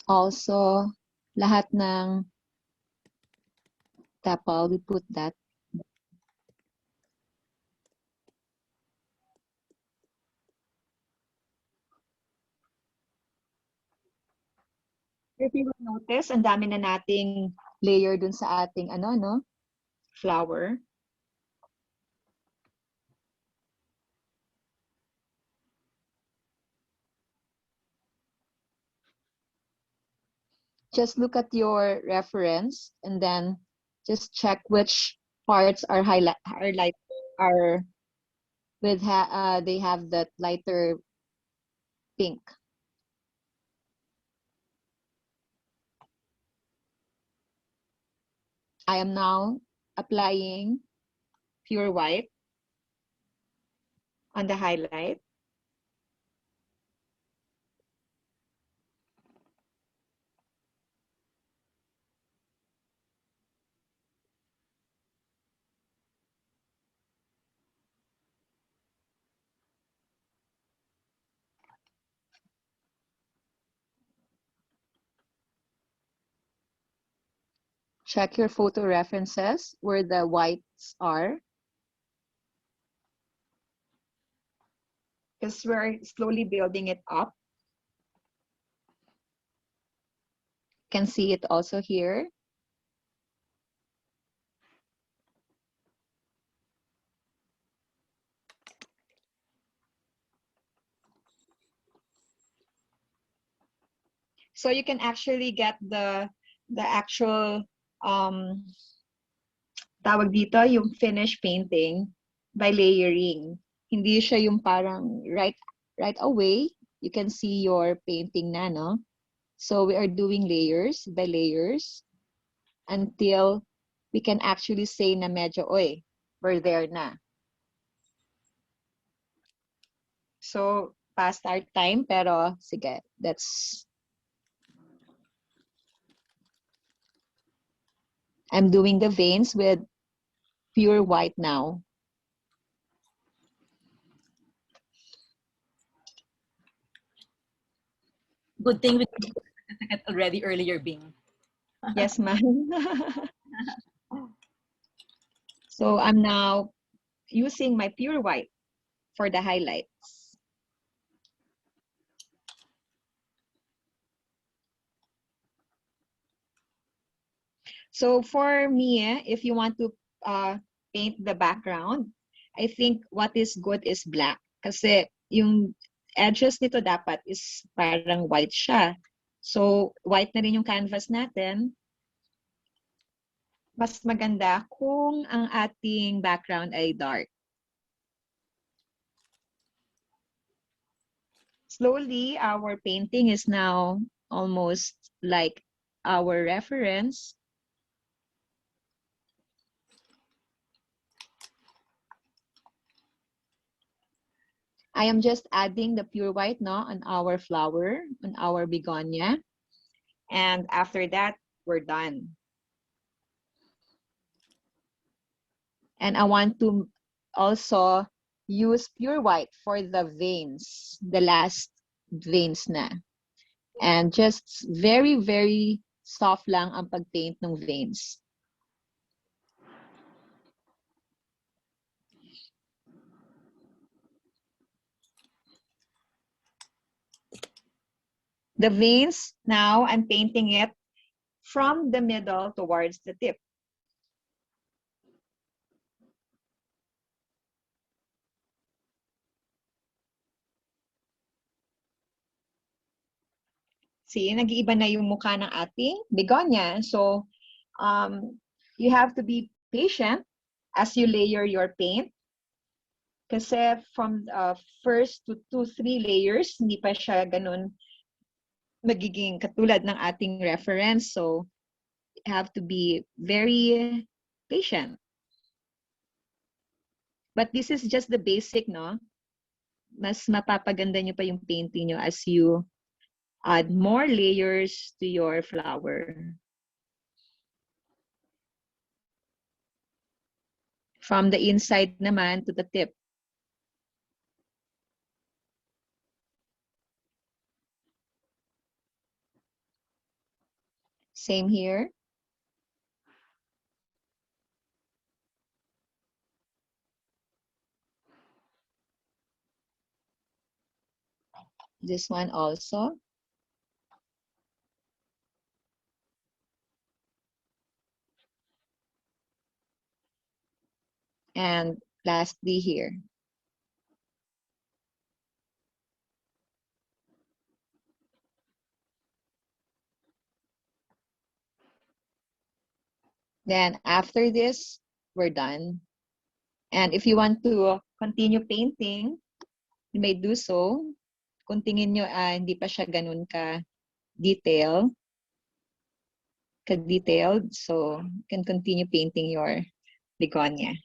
Also, lahat ng tapal, we put that. If you will notice, ang dami na nating layer dun sa ating flower. Just look at your reference and then just check which parts are they have that lighter pink. I am now applying pure white on the highlight. Check your photo references where the whites are. Because we're slowly building it up. You can see it also here. So you can actually get the actual tawag dito, yung finish painting by layering. Hindi siya yung parang right away, you can see your painting na, no? So we are doing layers by layers until we can actually say na medyo, oy, we're there na. So, past our time, pero sige, I'm doing the veins with pure white now. Good thing we got the certificate already earlier, Bing. Yes, ma'am. So I'm now using my pure white for the highlights. So for me, if you want to paint the background, I think what is good is black. Kasi yung edges nito dapat is parang white siya. So white na rin yung canvas natin. Mas maganda kung ang ating background ay dark. Slowly, our painting is now almost like our reference. I am just adding the pure white no, on our flower, on our begonia. And after that, we're done. And I want to also use pure white for the veins, the last veins na. And just very, very soft lang ang pagpaint ng veins. The veins, now I'm painting it from the middle towards the tip. See, nag-iiba na yung mukha ng ating begonia. So, you have to be patient as you layer your paint. Kasi from first to 2-3 layers, hindi pa siya ganun magiging katulad ng ating reference. So, you have to be very patient. But this is just the basic, no? Mas mapapaganda nyo pa yung painting nyo as you add more layers to your flower. From the inside naman to the tip. Same here. This one also. And lastly here. Then after this, we're done. And if you want to continue painting, you may do so. Kung tingin nyo hindi pa siya ganun ka-detailed, so you can continue painting your begonia.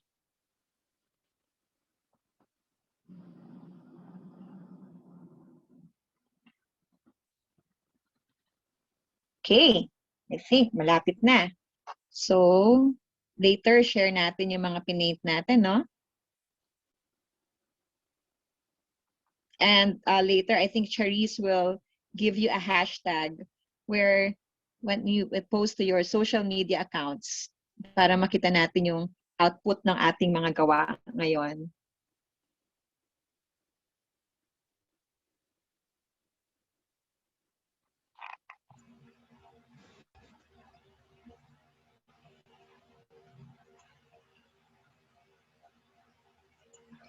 Okay, I think malapit na. So, later share natin yung mga pinaint natin, no? And later, I think Charisse will give you a hashtag where when you post to your social media accounts para makita natin yung output ng ating mga gawa ngayon.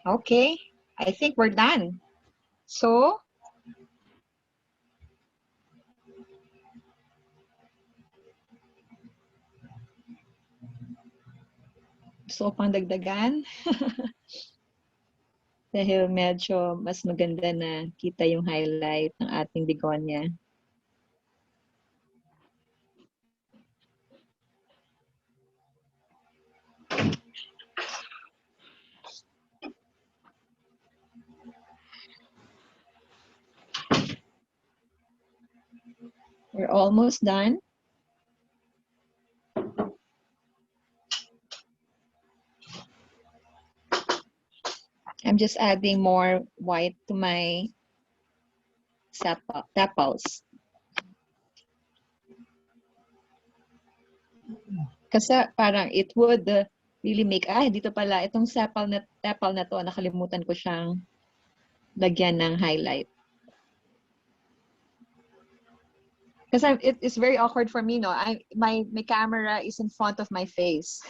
Okay, I think we're done. So, pang dagdagan. Dahil medyo mas maganda na kita yung highlight ng ating begonia. We're almost done. I'm just adding more white to my sepals. Kasi parang it would really make, ay, dito pala, itong sepal na to, nakalimutan ko siyang lagyan ng highlight. Kasi it is very awkward for me, no? My camera is in front of my face.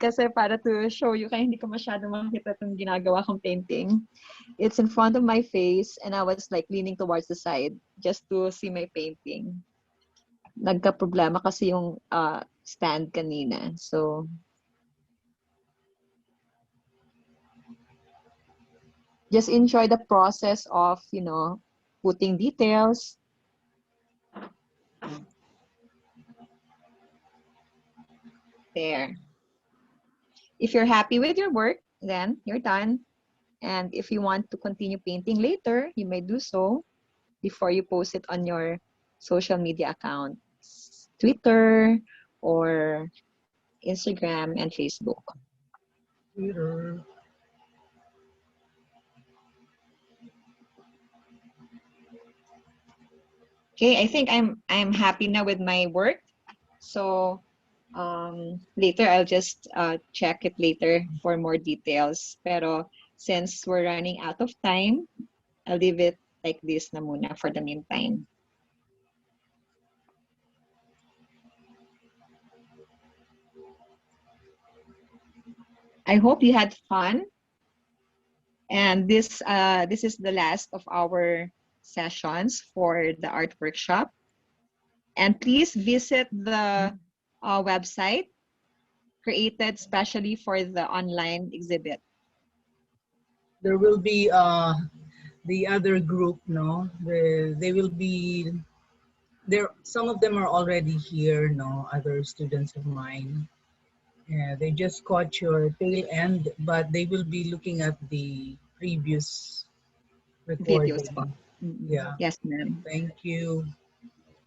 Kasi para to show you, kaya hindi ko masyado makita itong ginagawa kong painting. It's in front of my face and I was like leaning towards the side just to see my painting. Nagka-problema kasi yung stand kanina. So, just enjoy the process of, you know, putting details. There. If you're happy with your work, then you're done. And if you want to continue painting later, you may do so before you post it on your social media accounts, Twitter or Instagram and Facebook. Twitter. Okay, I think I'm happy now with my work. So later I'll just check it later for more details. Pero since we're running out of time, I'll leave it like this na muna for the meantime. I hope you had fun. And this is the last of our sessions for the art workshop. And please visit the website created specially for the online exhibit. There will be the other group, no? They will be there. Some of them are already here, no? Other students of mine. Yeah, they just caught your tail end, but they will be looking at the previous recording. Videos po. Yeah. Yes, ma'am. Thank you.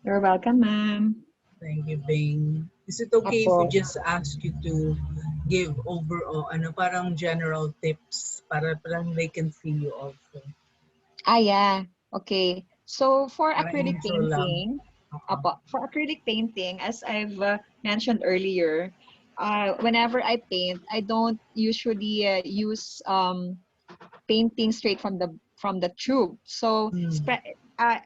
You're welcome, ma'am. Thank you, Bing. Is it okay if we Apo. just ask you to give overall, parang general tips para parang they can see you also? Yeah. Okay. So for Parang acrylic intro lang. painting, for acrylic painting, as I've mentioned earlier, whenever I paint, I don't usually use painting straight from the tube. So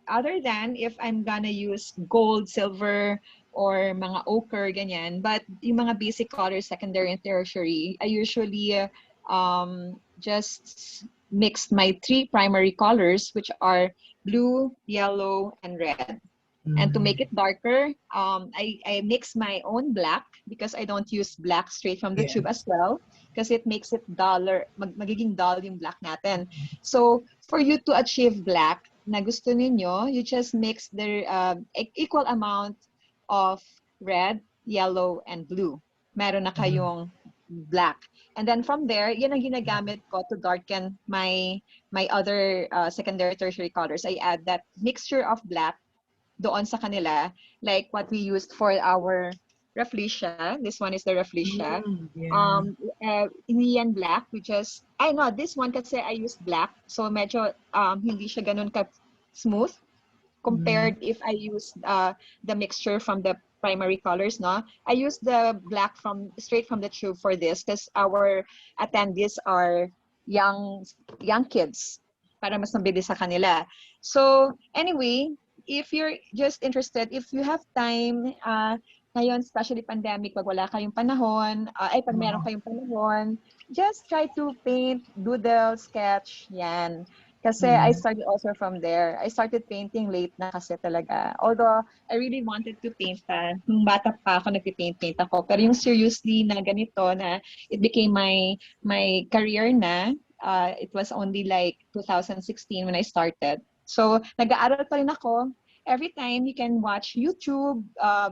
other than if I'm gonna use gold, silver, or mga ochre, ganyan. But yung mga basic colors, secondary and tertiary, I usually just mix my 3 primary colors, which are blue, yellow, and red. And to make it darker, I mix my own black because I don't use black straight from the tube as well because it makes it duller, magiging dull yung black natin. So for you to achieve black na gusto ninyo, you just mix the equal amount of red, yellow, and blue. Meron na kayong black. And then from there, yun ang ginagamit ko to darken my other secondary, tertiary colors. I add that mixture of black doon sa kanila, like what we used for our rafflesia. This one is the rafflesia. Hindi yan black. This one kasi I used black. So medyo hindi siya ganun ka smooth compared if I used the mixture from the primary colors, no? I used the black straight from the tube for this because our attendees are young kids para mas mabilis sa kanila. So anyway, if you're just interested, if you have time, ngayon, especially pandemic, pag wala kayong panahon, pag meron kayong panahon, just try to paint, doodle, sketch, yan. Kasi I started also from there. I started painting late na kasi talaga. Although, I really wanted to paint nung bata pa ako, nagpipaint ako. Pero yung seriously na ganito, na it became my career na, it was only like 2016 when I started. So, nag-aaral pa rin ako. Every time you can watch YouTube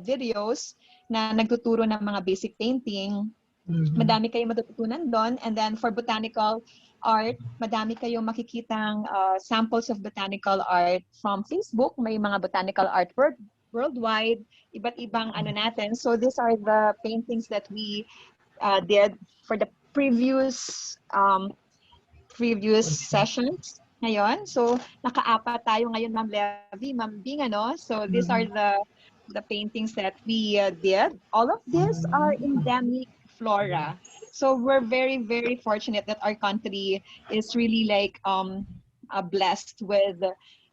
videos na nagtuturo ng mga basic painting. Madami kayong matututunan doon. And then for botanical art, madami kayong makikitang samples of botanical art from Facebook. May mga botanical art worldwide, iba't ibang natin. So these are the paintings that we did for the previous sessions ngayon. So, naka-apat tayo ngayon, Ma'am Levy, Ma'am Bing, So, these are the the paintings that we did, all of these are endemic flora. So we're very, very fortunate that our country is really like blessed with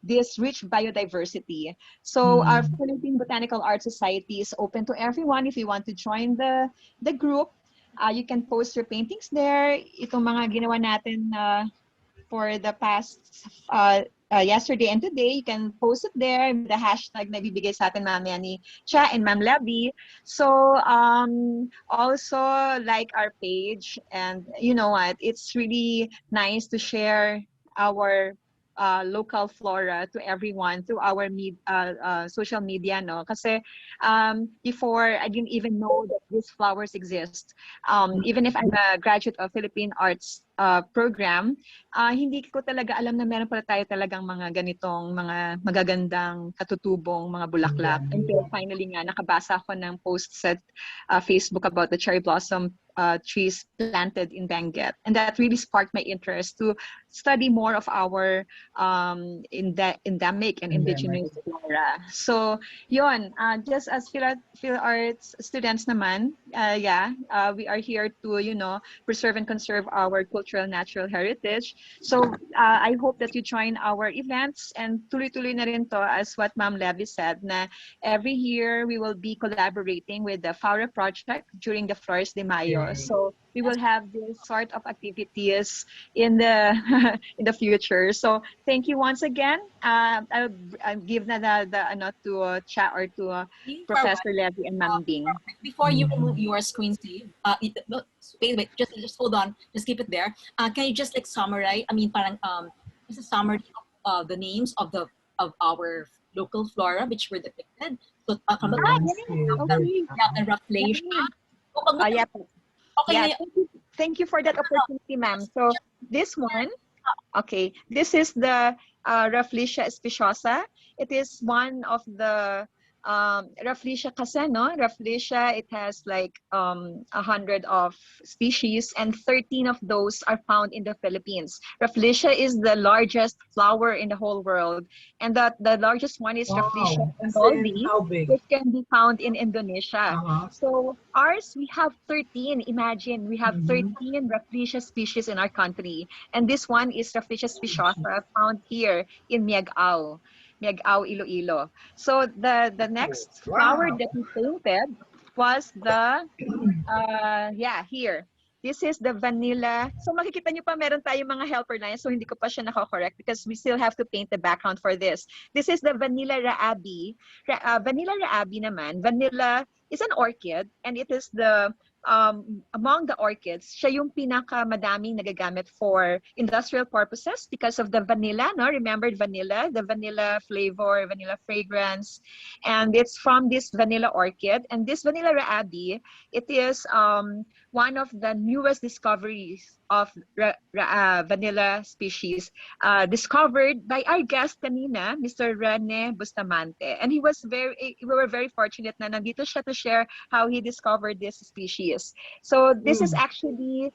this rich biodiversity. So our Philippine Botanical Art Society is open to everyone. If you want to join the group, you can post your paintings there. Itong mga ginawa natin for the past yesterday and today, you can post it there with the hashtag na ibibigay sa atin mamaya ni Cha and Ma'am Levy. So also like our page, and you know what, it's really nice to share our local flora to everyone through our social media, no? Kasi before, I didn't even know that these flowers exist. Even if I'm a graduate of Philippine Arts program, hindi ko talaga alam na meron pala tayo talagang mga ganitong mga magagandang katutubong mga bulaklak. Until finally nga, nakabasa ako ng post sa Facebook about the cherry blossom trees planted in Benguet. And that really sparked my interest to study more of our endemic and indigenous flora. So, yun, just as Phil Arts students naman, we are here to, you know, preserve and conserve our cultural natural heritage. So, I hope that you join our events, and tuloy-tuloy na rin to, as what Ma'am Levy said, na every year we will be collaborating with the Faura Project during the Flores de Mayo. So we will have this sort of activities in the in the future. So thank you once again. I'll give na the to chat or to Professor Levy and Ma'am Bing. Before you remove your screen save, wait, just hold on, just keep it there. Can you just like summarize? I mean, parang just a summary of the names of our local flora which were depicted. So, the rafflesia. Okay, thank you for that opportunity, ma'am. So this one, okay, this is the Rafflesia speciosa. It is one of the Rafflesia kasi, no? Rafflesia, it has like 100 of species, and 13 of those are found in the Philippines. Rafflesia is the largest flower in the whole world, and the largest one is Rafflesia Goldi, which can be found in Indonesia. So ours, we have 13. Imagine, we have 13 Rafflesia species in our country, and this one is Rafflesia speciosa, found here in Miagao, Iloilo. So the next flower that we painted was the here. This is the vanilla. So makikita nyo pa, meron tayong mga helper lines, so hindi ko pa siya nako-correct because we still have to paint the background for this. This is the vanilla raabi. Vanilla raabi naman, vanilla is an orchid, and it is the among the orchids, siya yung pinaka-madaming nagagamit for industrial purposes because of the vanilla, no? Remember vanilla, the vanilla flavor, vanilla fragrance, and it's from this vanilla orchid. And this vanilla raabi, it is one of the newest discoveries of vanilla species discovered by our guest kanina, Mr. Rene Bustamante. And we were very fortunate na nandito siya to share how he discovered this species. So this is actually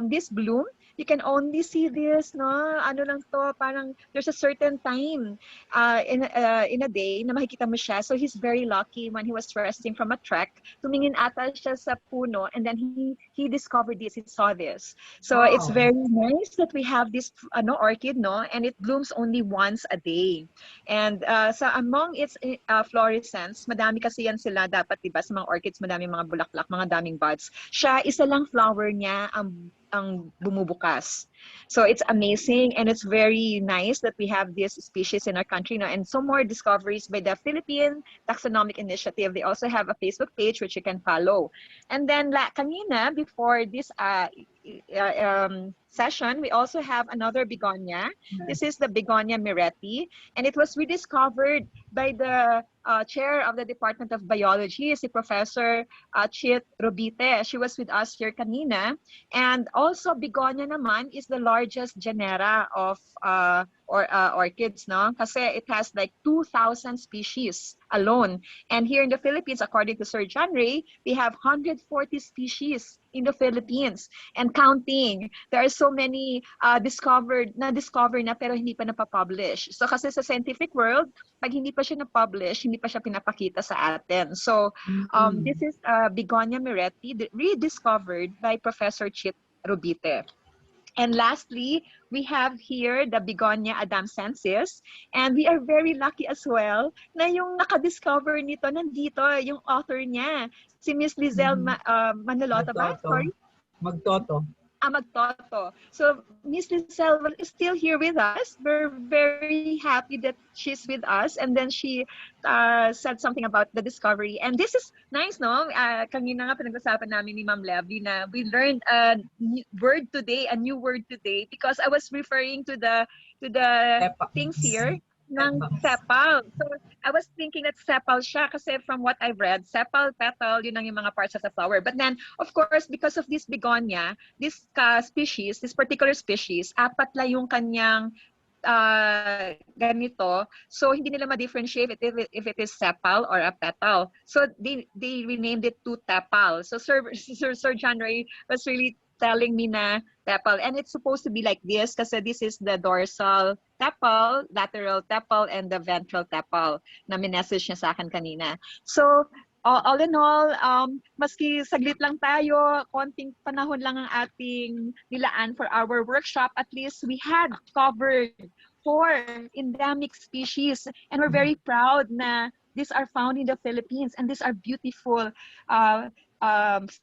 this bloom. You can only see this, no? Ano lang to, parang there's a certain time in a day na makikita mo siya. So he's very lucky when he was resting from a trek. Tumingin ata siya sa puno, and then he discovered this. He saw this. So it's very nice that we have this orchid, no? And it blooms only once a day. And so among its fluorescence, madami kasi yan sila dapat, diba? Sa mga orchids, madami mga bulaklak, mga daming buds. Siya, isa lang flower niya ang bumubukas. So it's amazing, and it's very nice that we have this species in our country now, and some more discoveries by the Philippine Taxonomic Initiative. They also have a Facebook page which you can follow. And then kanina, before this session, we also have another begonia. This is the Begonia Miretti, and it was rediscovered by the chair of the Department of Biology, si Professor Chit Robite. She was with us here kanina. And also, begonia naman is the largest genera of orchids, no? Kasi it has like 2,000 species alone. And here in the Philippines, according to Sir John Ray, we have 140 species in the Philippines and counting. There are so many na-discover na pero hindi pa napapublish. So kasi sa scientific world, pag hindi pa siya na-publish, hindi pa siya pinapakita sa atin. So this is Begonia Moretti, rediscovered by Professor Chit Rubite. And lastly, we have here the Begonia adamsensis. And we are very lucky as well na yung nakadiscover nito, nandito, yung author niya, si Miss Lizelle Manolota ba? Sorry? Magtoto. Magtoto. So Miss Lizelle is still here with us. We're very happy that she's with us. And then she said something about the discovery. And this is nice, no? Kanina nga pinag-usapan namin ni Ma'am Levy na we learned a new word today, because I was referring to the things here ng sepal. So I was thinking that sepal siya kasi from what I've read, sepal, petal, yun ang yung mga parts of the flower. But then, of course, because of this begonia, this species, this particular species, apat lang yung kanyang ganito. So hindi nila ma-differentiate if it is sepal or a petal. So they renamed it to tepal. So Sir John Ray was really telling me na tepal, and it's supposed to be like this kasi this is the dorsal tepal, lateral tepal, and the ventral tepal na minessage niya sa akin kanina. So all in all, maski saglit lang tayo, konting panahon lang ang ating nilaan for our workshop, at least we had covered 4 endemic species, and we're very proud na these are found in the Philippines, and these are beautiful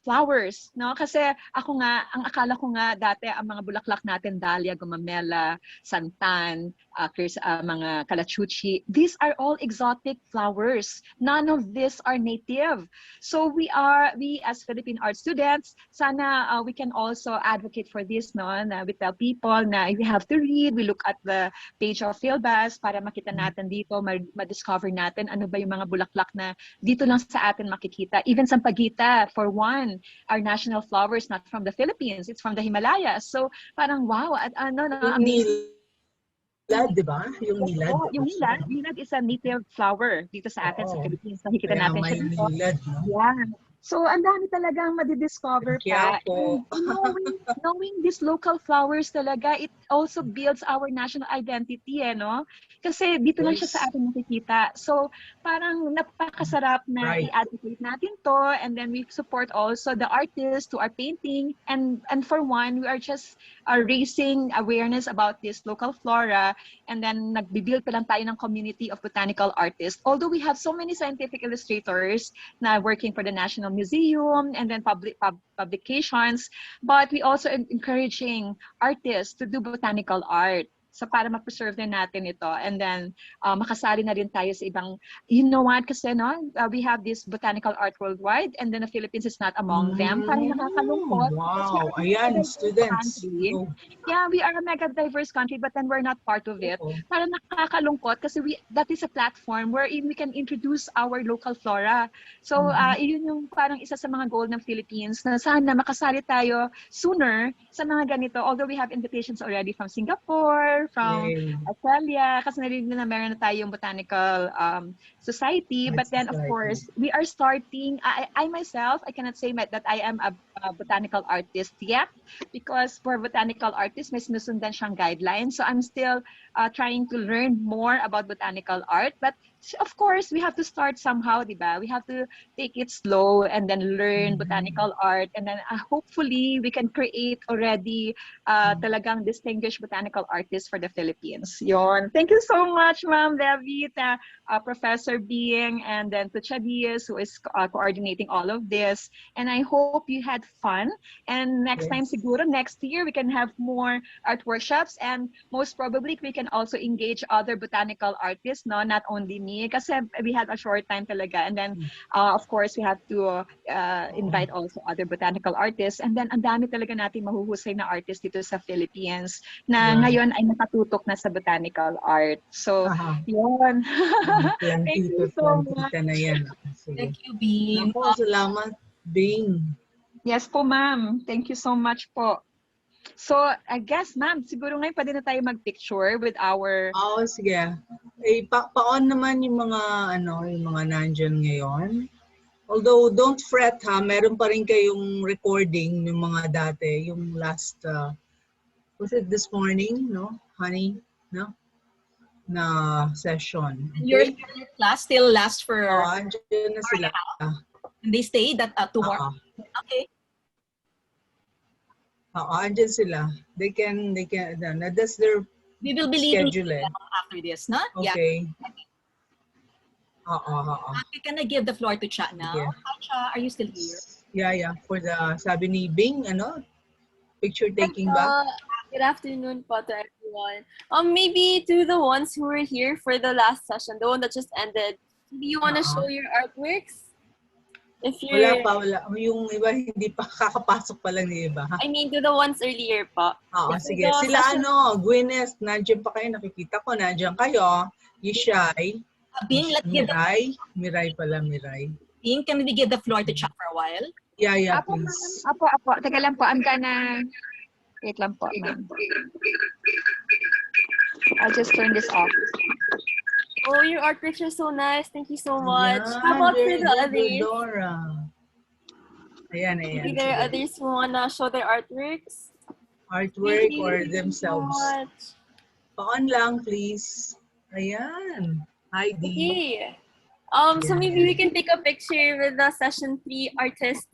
flowers, no? Kasi ang akala ko nga dati ang mga bulaklak natin, dahlia, gumamela, santan, mga kalachuchi, these are all exotic flowers. None of these are native. So we as Philippine art students, sana we can also advocate for this, no? Na we tell people na we have to read, we look at the page of Philbas para makita natin dito, ma-discover natin ano ba yung mga bulaklak na dito lang sa atin makikita. Even sampagita, for one, our national flower is not from the Philippines, it's from the Himalayas. So parang wow, amazing. Nilad, di ba? Yung nilad. Yung nilad is a native flower dito sa atin sa Philippines. Nakikita natin siya dito. Nilad, no? Yeah. So, ang dami talagang madidiscover pa. Po. Knowing these local flowers talaga, it also builds our national identity, no? Kasi dito lang siya sa atin nakikita. So, parang napakasarap na i-advocate natin to, and then we support also the artists to our painting. And for one, we are just raising awareness about this local flora, and then nagbibuild pa lang tayo ng community of botanical artists. Although we have so many scientific illustrators na working for the National Museum and then publications, but we also encouraging artists to do botanical art. So para ma-preserve din natin ito, and then makasali na rin tayo sa ibang, you know what, kasi no, we have this botanical art worldwide, and then the Philippines is not among them. Parang nakakalungkot. Wow, ayan, students. Yeah, we are a mega diverse country, but then we're not part of it. Parang nakakalungkot kasi that is a platform wherein we can introduce our local flora. So yun yung parang isa sa mga goal ng Philippines, na sana makasali tayo sooner sa mga ganito, although we have invitations already from Singapore, from Australia, kasi narinig na meron na tayong botanical society. But then, of course, we are starting, I myself, I cannot say that I am a botanical artist yet, because for botanical artists, may sinusundan siyang guidelines. So I'm still trying to learn more about botanical art. But of course, we have to start somehow, di ba? We have to take it slow and then learn botanical art. And then hopefully, we can create already talagang distinguished botanical artists for the Philippines. Yon. Thank you so much, Ma'am Levy, Professor Bing, and then to Chadias, who is coordinating all of this. And I hope you had fun. And next time, siguro, next year, we can have more art workshops. And most probably, we can also engage other botanical artists, no? Not only me, kasi we had a short time talaga. And then, of course, we have to invite also other botanical artists. And then, ang dami talaga natin mahuhusay na artists dito sa Philippines na ngayon ay nakatutok na sa botanical art. So, yun. Thank you so much. Thank you, Bing. Salamat, Bing. Yes po, ma'am. Thank you so much po. So, I guess, ma'am, siguro ngayon pwede na tayo mag-picture with our... sige. Pa-on naman yung mga, yung mga nandyan ngayon. Although, don't fret ha, meron pa rin kayong recording yung mga dati, yung last, was it this morning, no? Honey, no? Na session. Your Okay? class still lasts for, Andyan na sila. and they stay that tomorrow. Okay. Andyan sila. They can, that's their We will be leaving schedule eh. after this, no? Okay. Can I give the floor to Cha now? Yeah. Hi, Cha, are you still here? Yeah. For the, sabi ni Bing, picture taking back. Good afternoon po to everyone. Maybe to the ones who were here for the last session, the one that just ended, do you want to show your artworks? If you're... Wala. Yung iba, hindi pa kakapasok pa lang ng iba. I mean, to the ones earlier po. Sige. Sila Gwyneth, nandiyan pa kayo, nakikita ko, nandiyan kayo. Yishai. Bing, let's give Mirai pala. Bing, can we give the floor to Cha for a while? Yeah, Apo, please. ma'am. Apo. Teka lang po. I'm gonna... Wait lang po, ma'am. I'll just turn this off. Oh, your artworks are so nice. Thank you so much. How about for the others? Dora. Ayan. Maybe there are others who wanna show their artworks? Artwork or Thank you themselves. so much. Pa-on lang, please. Ayan. Hi, Dee. Okay. So maybe we can take a picture with the session 3 artists.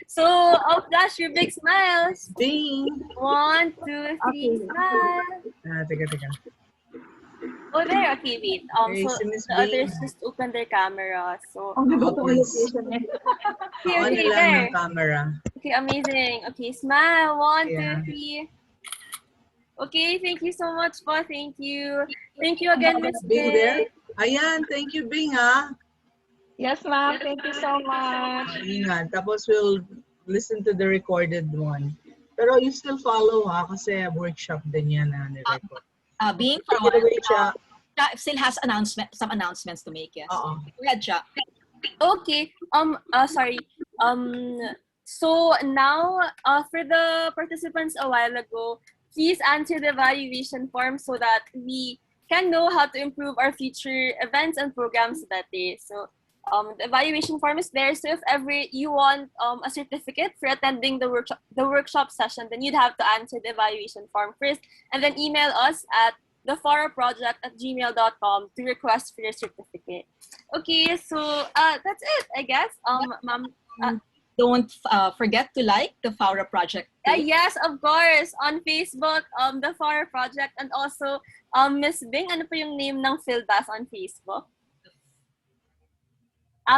So, flash your big smiles. Bing. 1, 2, 3, smile. Teka. Oh, there. Okay, wait. Okay, So si Miss the others just open their camera. So, Please. Pa-on okay, lang there. ng camera. Okay, amazing. Okay, smile. 1, Yeah. 2, 3. Okay, thank you so much po. Thank you. Thank you again, Miss Bing there? Bing. Ayan, thank you, Bing, ha? Yes, ma'am. Thank you so much. Ingat. Tapos we'll listen to the recorded one. Pero you still follow, ha? Kasi workshop din yan na ni-record. Bing, for a By the while, way, Cha. Cha still has some announcements to make, yes? Oo. Go ahead, Cha. Okay. Sorry. So now, for the participants a while ago, please answer the evaluation form so that we can know how to improve our future events and programs that day. So, the evaluation form is there. So if ever you want a certificate for attending the workshop session, then you'd have to answer the evaluation form first, and then email us at thefauraproject@gmail.com to request for your certificate. Okay, so that's it, I guess. Ma'am. Don't forget to like the Faura Project. Yes, of course. On Facebook, the Faura Project, and also Miss Bing, ano po yung name ng Philbas on Facebook?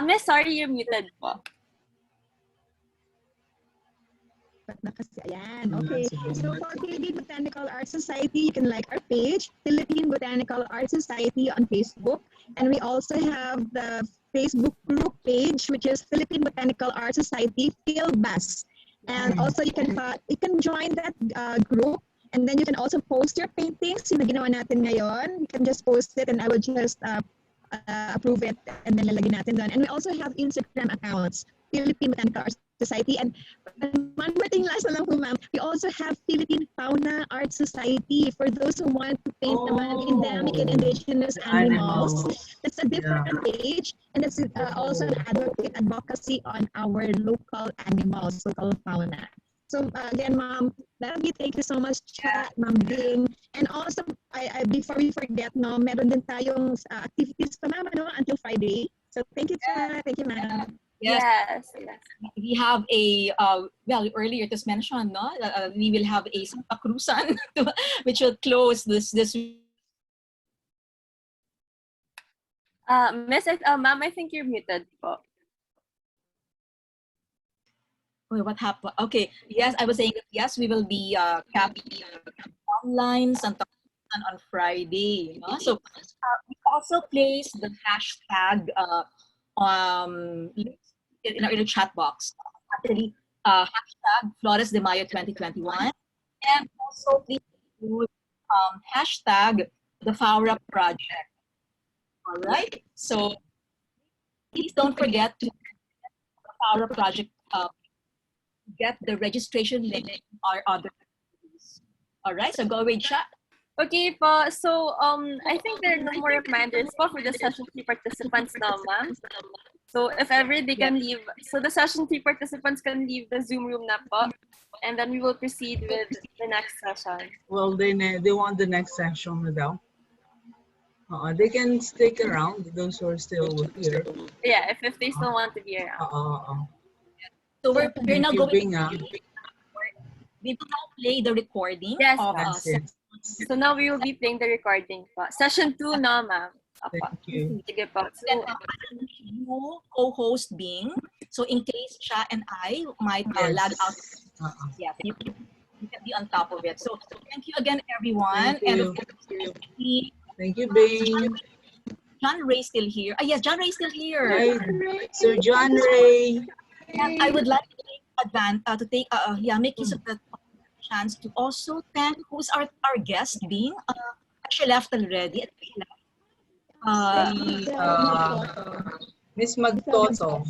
Miss, sorry, you're muted po. Ayan, okay. So for Philippine Botanical Art Society, you can like our page, Philippine Botanical Art Society on Facebook. And we also have the Facebook group page, which is Philippine Botanical Art Society Philbas. And also you can join that group. And then you can also post your paintings. Yung ginawa natin ngayon, you can just post it and I will just approve it and then lalagay natin doon. And we also have Instagram accounts, Philippine Botanical Art Society. And one more thing last na lang po, ma'am. We also have Philippine Fauna Art Society for those who want to paint naman endemic and indigenous animals. That's a different page. And that's also advocacy on our local animals, local fauna. So again, ma'am, thank you so much, Cha, Ma'am Bing. And also, I before we forget, no, meron din tayong activities pa, ma'am, no, until Friday. So thank you, Cha. Thank you, ma'am. Yes. We have a, well, earlier it was mentioned, no? We will have a Santa Cruzan, which will close this Miss, ma'am, I think you're muted po. Wait, what happened? Okay, yes, I was saying that yes, we will be capping online Santa Cruzan on Friday. You know? So we also place the hashtag in our chat box. Actually, hashtag Flores de Mayo 2021, and also please include hashtag the Faura Project. All right. So please don't forget to the Faura Project. Get the registration link in our other activities. All right, so go away, chat. Okay po, so I think there are no more reminders po for the session 3 participants now, ma'am. So if ever they can leave, so the session 3 participants can leave the Zoom room na po, and then we will proceed with the next session. Well, they want the next session without. They can stick around, those who are still here. Yeah, if they still want to be around. So we're now going. Bing, We will now play the recording Yes, of yes. So now we will be playing the recording po. Session 2 na, ma'am. Thank you. Sige po. Then, you co-host Bing. So in case siya and I might lag out, yeah, you can be on top of it. So thank you again, everyone. Thank you. And of course, Thank you, Bing. John Ray still here. Yes, John Ray still here. Hi, Sir John Ray. And I would like to make use of the chance to also thank who's our guest being. She left already. Miss Magtoto.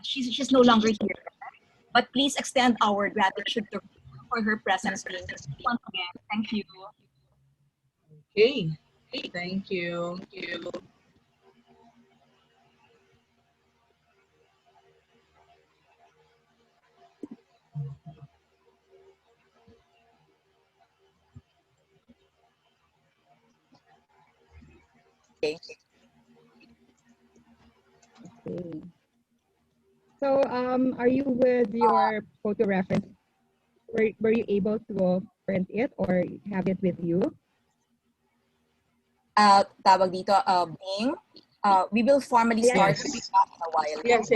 She's no longer here. But please extend our gratitude to her for her presence. Once again, thank you. Okay. Thank you. Okay. So, are you with your photo reference? Were you able to print it or have it with you? Tawag dito, Bing, we will formally start in a while. Yes.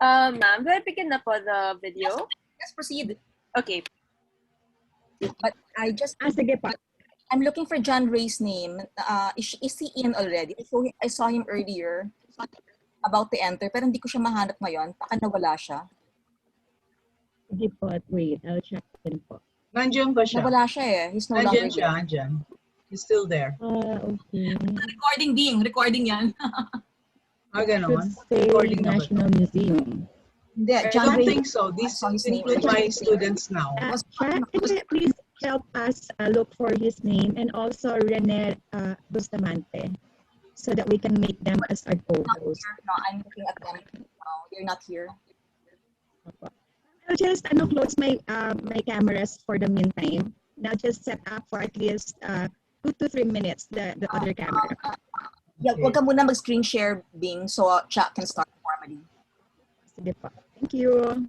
Ma'am, do I begin na po the video? Let's proceed. Okay. But I just, Sige pa. I'm looking for John Ray's name. Is he in already? I saw him earlier, about to enter, pero hindi ko siya mahanap ngayon. Baka nawala siya. Sige po, wait, I'll check in po. Nandiyan ba siya? Nawala siya eh. He's no longer here. Nandiyan. He's still there. Okay. Recording yan. Ganon. Say Recording na ba? National Museum. Hindi, I John don't Ray. think so. These saw his name include my students now. Chat, can you please help us look for his name and also Rene Bustamante so that we can make them as our co-host. No, I'm looking at them. No, you're not here. I'll just close my my cameras for the meantime. Now just set up for at least 2 to 3 minutes the other camera. Yeah, wag ka muna mag-screen share, Bing, so chat can start formally. Sige po. Thank you.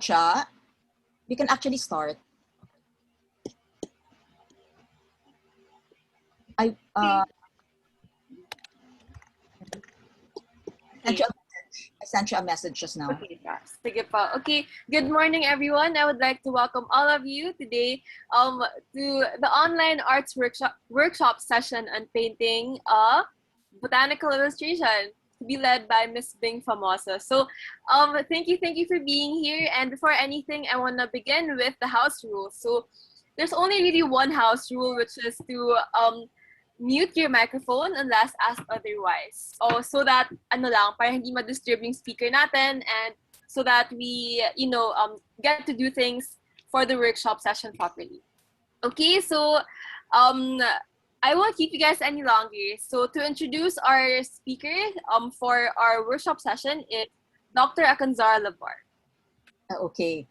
Chat, we can actually start. I sent you a message just now. Okay, sige po. Okay, good morning everyone. I would like to welcome all of you today to the online arts workshop session on painting a botanical illustration to be led by Miss Bing Famoso. So thank you for being here, and before anything I want to begin with the house rules. So there's only really one house rule, which is to mute your microphone unless asked otherwise. So that para hindi ma-disturb yung speaker natin, and so that we get to do things for the workshop session properly. Okay, so I won't keep you guys any longer. So to introduce our speaker for our workshop session is Dr. Akanzara Labar. Okay,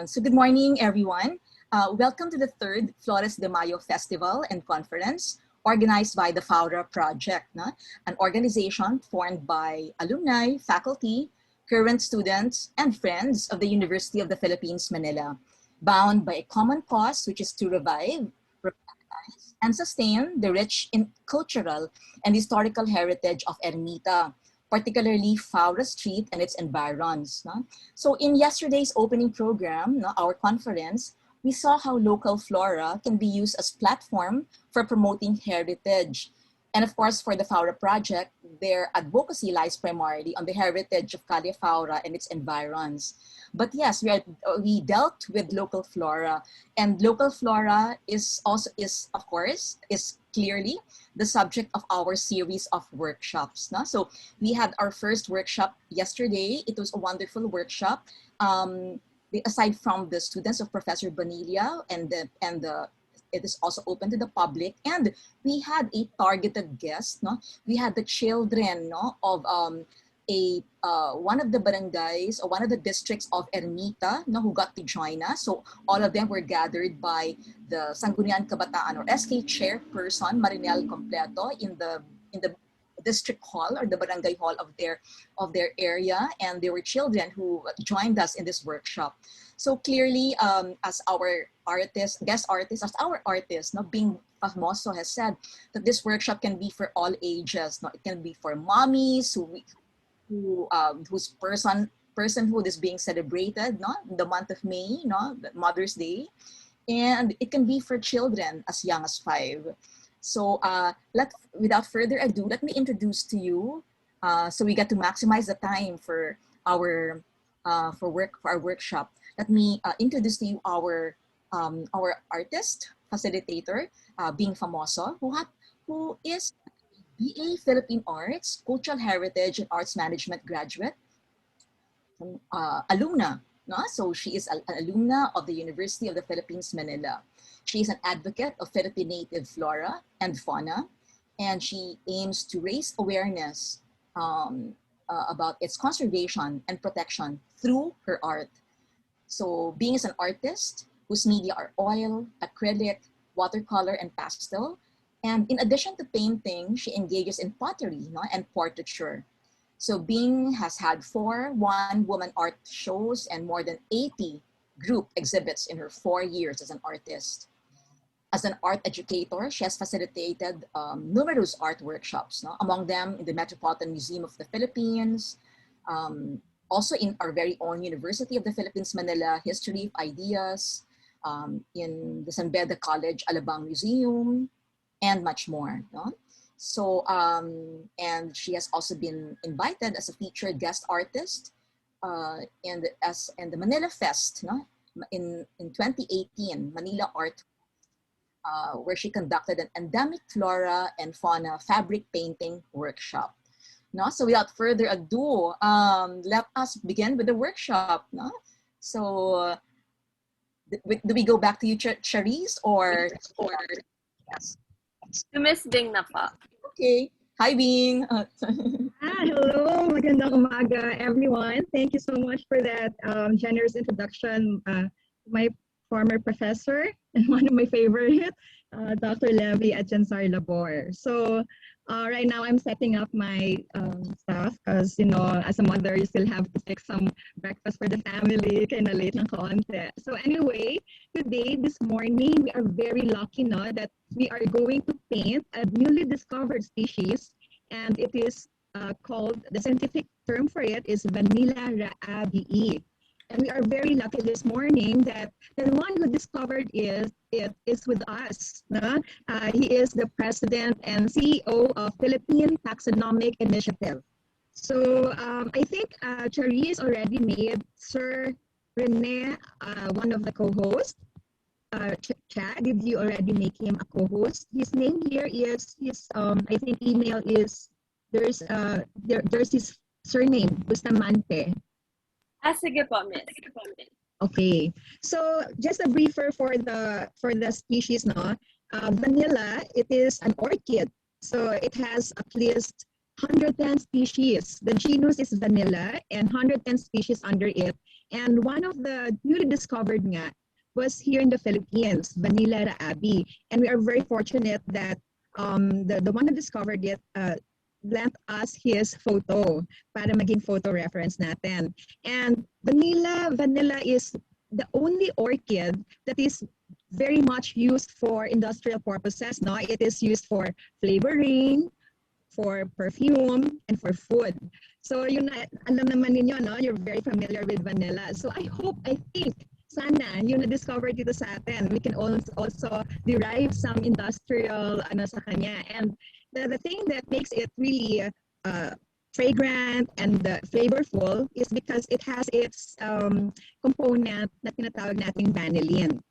so good morning everyone. Welcome to the 3rd Flores de Mayo Festival and Conference, organized by the Faura Project, an organization formed by alumni, faculty, current students, and friends of the University of the Philippines, Manila, bound by a common cause, which is to revive, revitalize, and sustain the rich in cultural and historical heritage of Ermita, particularly Faura Street and its environs. So in yesterday's opening program, our conference, we saw how local flora can be used as platform for promoting heritage And of course, for the Faura Project, their advocacy lies primarily on the heritage of Calle Faura and its environs. But yes, we dealt with local flora, and local flora is of course clearly the subject of our series of workshops. No? So we had our first workshop yesterday. It was a wonderful workshop. Aside from the students of Professor Bonilla it is also open to the public, and we had a targeted guest. No, we had the children, no, of one of the barangays or one of the districts of Ermita, no, who got to join us. So all of them were gathered by the Sangguniang Kabataan or SK chairperson Marinel Completo in the district hall or the barangay hall of their area, and there were children who joined us in this workshop. So clearly, as our guest artist, as our artist, no, being Famoso has said that this workshop can be for all ages. No, it can be for mommies whose personhood is being celebrated, no, in the month of May, no, Mother's Day, and it can be for children as young as 5. So without further ado, let me introduce to you, so we get to maximize the time for our workshop. Let me introduce to you our artist facilitator, being Famoso, who is BA Philippine Arts, Cultural Heritage and Arts Management graduate, alumna. No? So she is an alumna of the University of the Philippines, Manila. She is an advocate of Philippine native flora and fauna, and she aims to raise awareness about its conservation and protection through her art. So being as an artist whose media are oil, acrylic, watercolor, and pastel, and in addition to painting, she engages in pottery, no, and portraiture. So Bing has had 4 one-woman art shows and more than 80 group exhibits in her 4 years as an artist. As an art educator, she has facilitated numerous art workshops, no? Among them in the Metropolitan Museum of the Philippines, also in our very own University of the Philippines, Manila, History of Ideas, in the San Beda College Alabang Museum, and much more. No? So, and she has also been invited as a featured guest artist in the Manila Fest, no? in 2018, Manila Art, where she conducted an endemic flora and fauna fabric painting workshop. No? So without further ado, let us begin with the workshop. No? So do we go back to you, Charisse, or yes? To Miss Bing na po. Okay. Hi, Bing. Hello, magandang umaga, everyone. Thank you so much for that generous introduction. My former professor and one of my favorite, Dr. Levy at Jansar Labor. So right now I'm setting up my stuff because, you know, as a mother, you still have to fix some breakfast for the family, kind of late ng kaunti. So anyway, today, this morning, we are very lucky now that we are going to paint a newly discovered species, and it is called, the scientific term for it is Vanilla raabii. And we are very lucky this morning that the one who discovered it is with us. No? He is the president and CEO of Philippine Taxonomic Initiative. So I think Charisse already made Sir Rene one of the co-hosts. Chad, did you already make him a co-host? His name here is his I think email is there's his surname Bustamante. Sige po, Miss. Okay, so just a briefer for the species, no. Vanilla, it is an orchid, so it has at least 110 species. The genus is Vanilla, and 110 species under it. And one of the newly discovered nga was here in the Philippines, Vanilla raabii. And we are very fortunate that the one who discovered it lent us his photo para maging photo reference natin. And vanilla is the only orchid that is very much used for industrial purposes. No, it is used for flavoring, for perfume, and for food. So yun na, alam naman ninyo, no? You're very familiar with vanilla. So I think sana yung na-discover dito sa atin, we can also derive some industrial sa kanya. And the thing that makes it really fragrant and flavorful is because it has its component na tinatawag nating vanillin.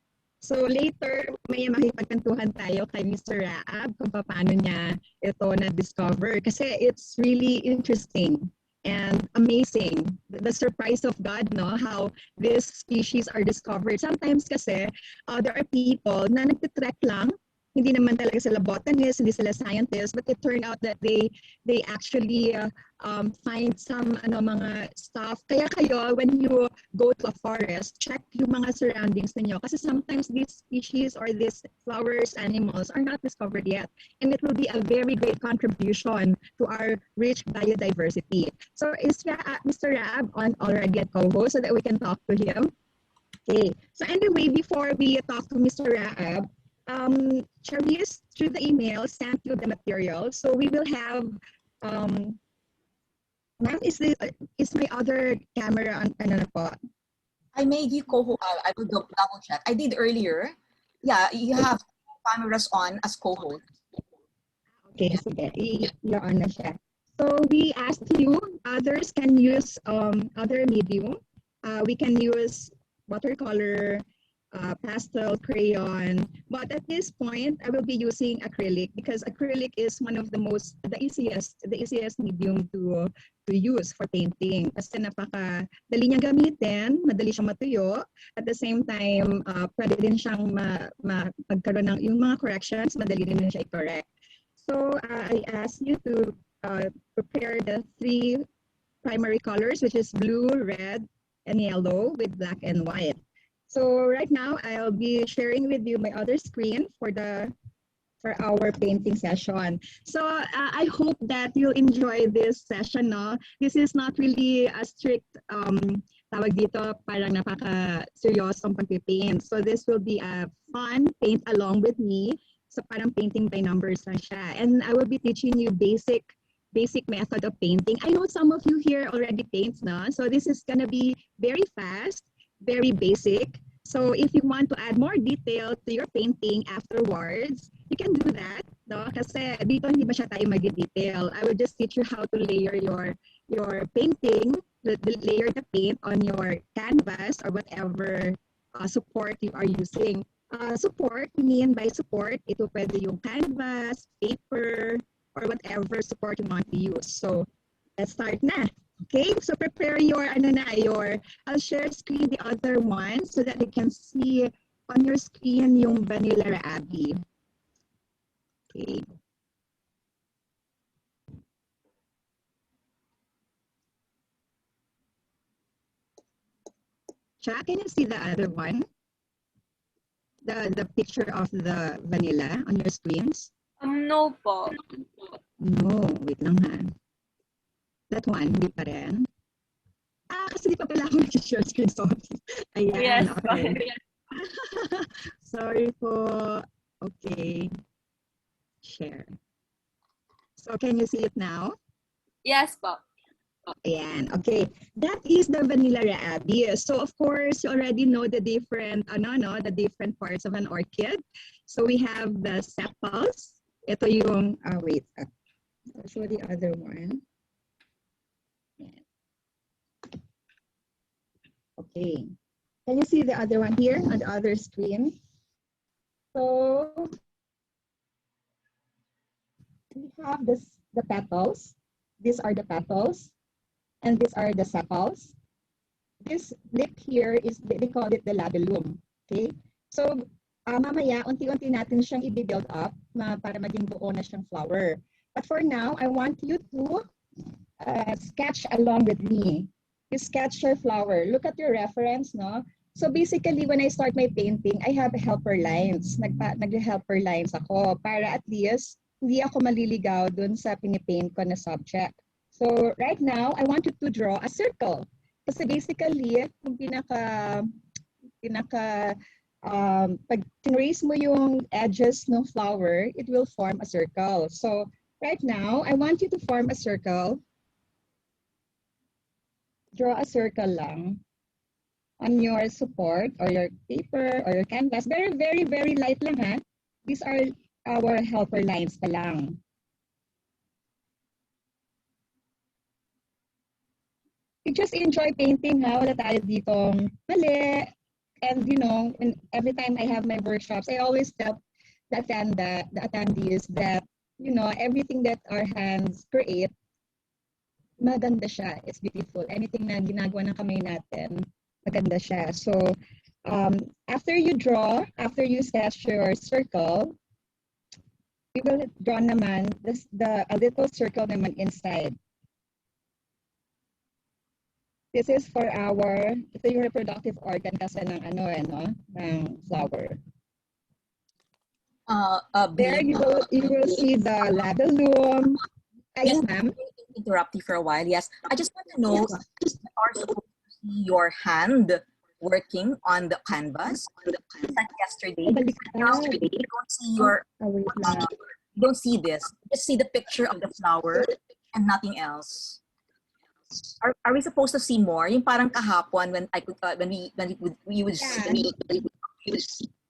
So later, may makipagkantuhan tayo kay Mr. Raab kung paano niya ito na-discover. Kasi it's really interesting and amazing. The surprise of God, no? How these species are discovered. Sometimes kasi, there are people na nagtitrek lang, hindi naman talaga sila botanists, hindi sila scientists, but it turned out that they actually find some mga stuff. Kaya kayo, when you go to a forest, check yung mga surroundings ninyo. Kasi sometimes these species or these flowers, animals are not discovered yet. And it will be a very great contribution to our rich biodiversity. So is Mr. Raab on already a co-host so that we can talk to him? Okay. So anyway, before we talk to Mr. Raab, Charisse, through the email, sent you the material. So we will have, ma'am, is my other camera on, ano na po? I made you co-host. I will double check. I did earlier. Yeah, you have cameras on as co-host. Okay, so you're on na siya. So we asked you, others can use other medium. We can use watercolor, pastel, crayon, but at this point I will be using acrylic because acrylic is one of the easiest medium to use for painting kasi napaka-dali niya gamitin, madali siyang matuyo, at the same time pwede din siyang magkaroon ng yung mga corrections, madali din siya i-correct. So I asked you to prepare the 3 primary colors, which is blue, red, and yellow with black and white. So right now, I'll be sharing with you my other screen for our painting session. So I hope that you'll enjoy this session. No? This is not really a strict tawag dito, parang napaka-seryosong pag-paint. So this will be a fun paint along with me. So parang painting by numbers na siya. And I will be teaching you basic method of painting. I know some of you here already paints, no? So this is gonna be very fast, very basic. So if you want to add more detail to your painting afterwards, you can do that, no? Kasi dito hindi ba siya tayo mag-detail. I will just teach you how to layer your painting, layer the paint on your canvas or whatever support you are using. Support, mean by support, ito pwede yung canvas, paper, or whatever support you want to use. So let's start na. Okay, so prepare I'll share screen the other one so that you can see on your screen yung Vanilla Abbey. Okay. Cha, can you see the other one? The picture of the vanilla on your screens? No po. No, wait lang ha. That one, hindi pa rin. Kasi di pa pala ako nag-share screen. Sorry. Ayan, Yes, okay. yes. Sorry po. Okay. Share. So can you see it now? Yes po. Ayan, okay. That is the Vanilla Abbey. So of course, you already know the different, the different parts of an orchid. So we have the sepals. Ito yung, wait. I'll show the other one. Okay. Can you see the other one here on the other screen? So we have the petals. These are the petals. And these are the sepals. This lip here is, they call it the labellum. Okay? So mamaya, unti-unti natin siyang i-build up para maging buo na siyang flower. But for now, I want you to sketch along with me. You sketch your flower. Look at your reference, no? So basically, when I start my painting, I have helper lines. Nag-helper lines ako para at least hindi ako maliligaw dun sa pinipaint ko na subject. So right now, I want you to draw a circle. Kasi basically, kung pag trace mo yung edges ng flower, it will form a circle. So right now, I want you to form a circle. Draw a circle lang on your support or your paper or your canvas. Very, very, very light lang ha. These are our helper lines pa lang. we just enjoy painting, ha? Wala tayo ditong mali. And, you know, and every time I have my workshops, I always tell the attendees that, you know, everything that our hands create, maganda siya. It's beautiful. Anything na ginagawa ng kamay natin, maganda siya. So, after you draw, after you sketch your circle, you will draw naman a little circle naman inside. This is for ito yung reproductive organ kasi ng ng flower. There you will see the labellum. Yes, ma'am. Interrupt you for a while. Yes, I just want to know, are supposed to see your hand working on the canvas like yesterday? You don't see you don't see this. You just see the picture of the flower and nothing else. Are we supposed to see more? Yung parang kahapon when we would see.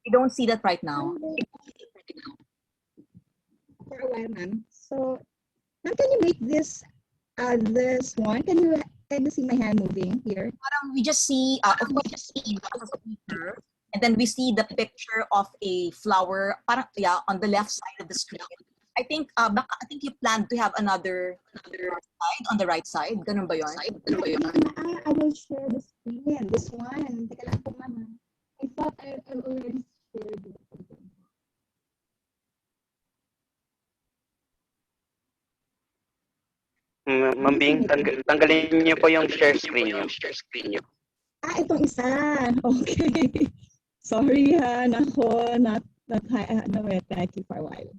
We don't see that right now. For a while, ma'am. So, ma'am, can you make this one? Can you see my hand moving here? Parang we just see and then we see the picture of a flower. Parang on the left side of the screen. I think you plan to have another side on the right side. Ganun ba yun? I will share the screen. This one. Teka lang po, mama. I thought I already shared it. Ma'am Bing, tanggalin niyo po yung share screen niyo. Itong isa. Okay. Sorry ha. Nako. Thank you for a while.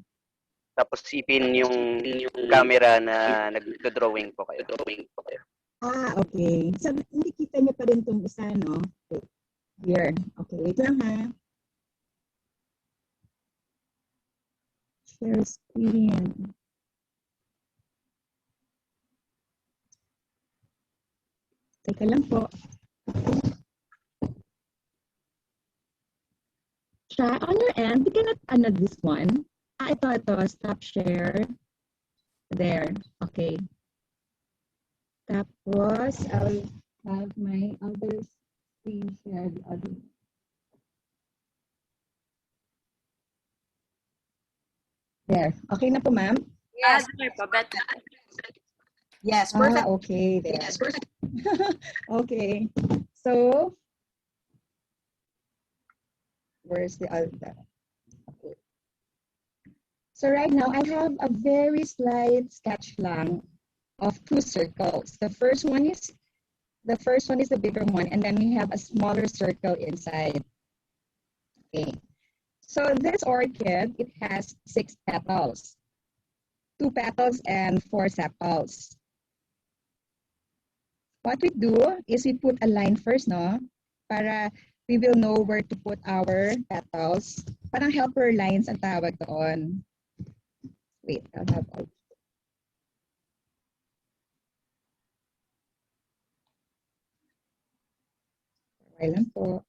Tapos ipin yung camera na nagdo-drawing po kayo. Okay. So, hindi kita niyo pa rin itong isa, no? Okay. Here. Okay, wait lang ha. Share screen. Teka lang po. Siya, on your end, you cannot this one. Ito. Stop share. There. Okay. Tapos, I'll have my other screen share the other. There. Okay na po, ma'am? Yes. Better. Yes, perfect. Okay. There. Yes, perfect. Okay. So, where's the other? Okay. So right now, I have a very slight sketch lang of two circles. The first one is the bigger one, and then we have a smaller circle inside. Okay. So this orchid, it has 6 petals. 2 petals and 4 sepals. What we do is we put a line first, no? Para we will know where to put our petals. Parang helper lines ang tawag doon. Wait, I'll have all. Okay lang po.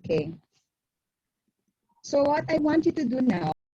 Okay. So what I want you to do now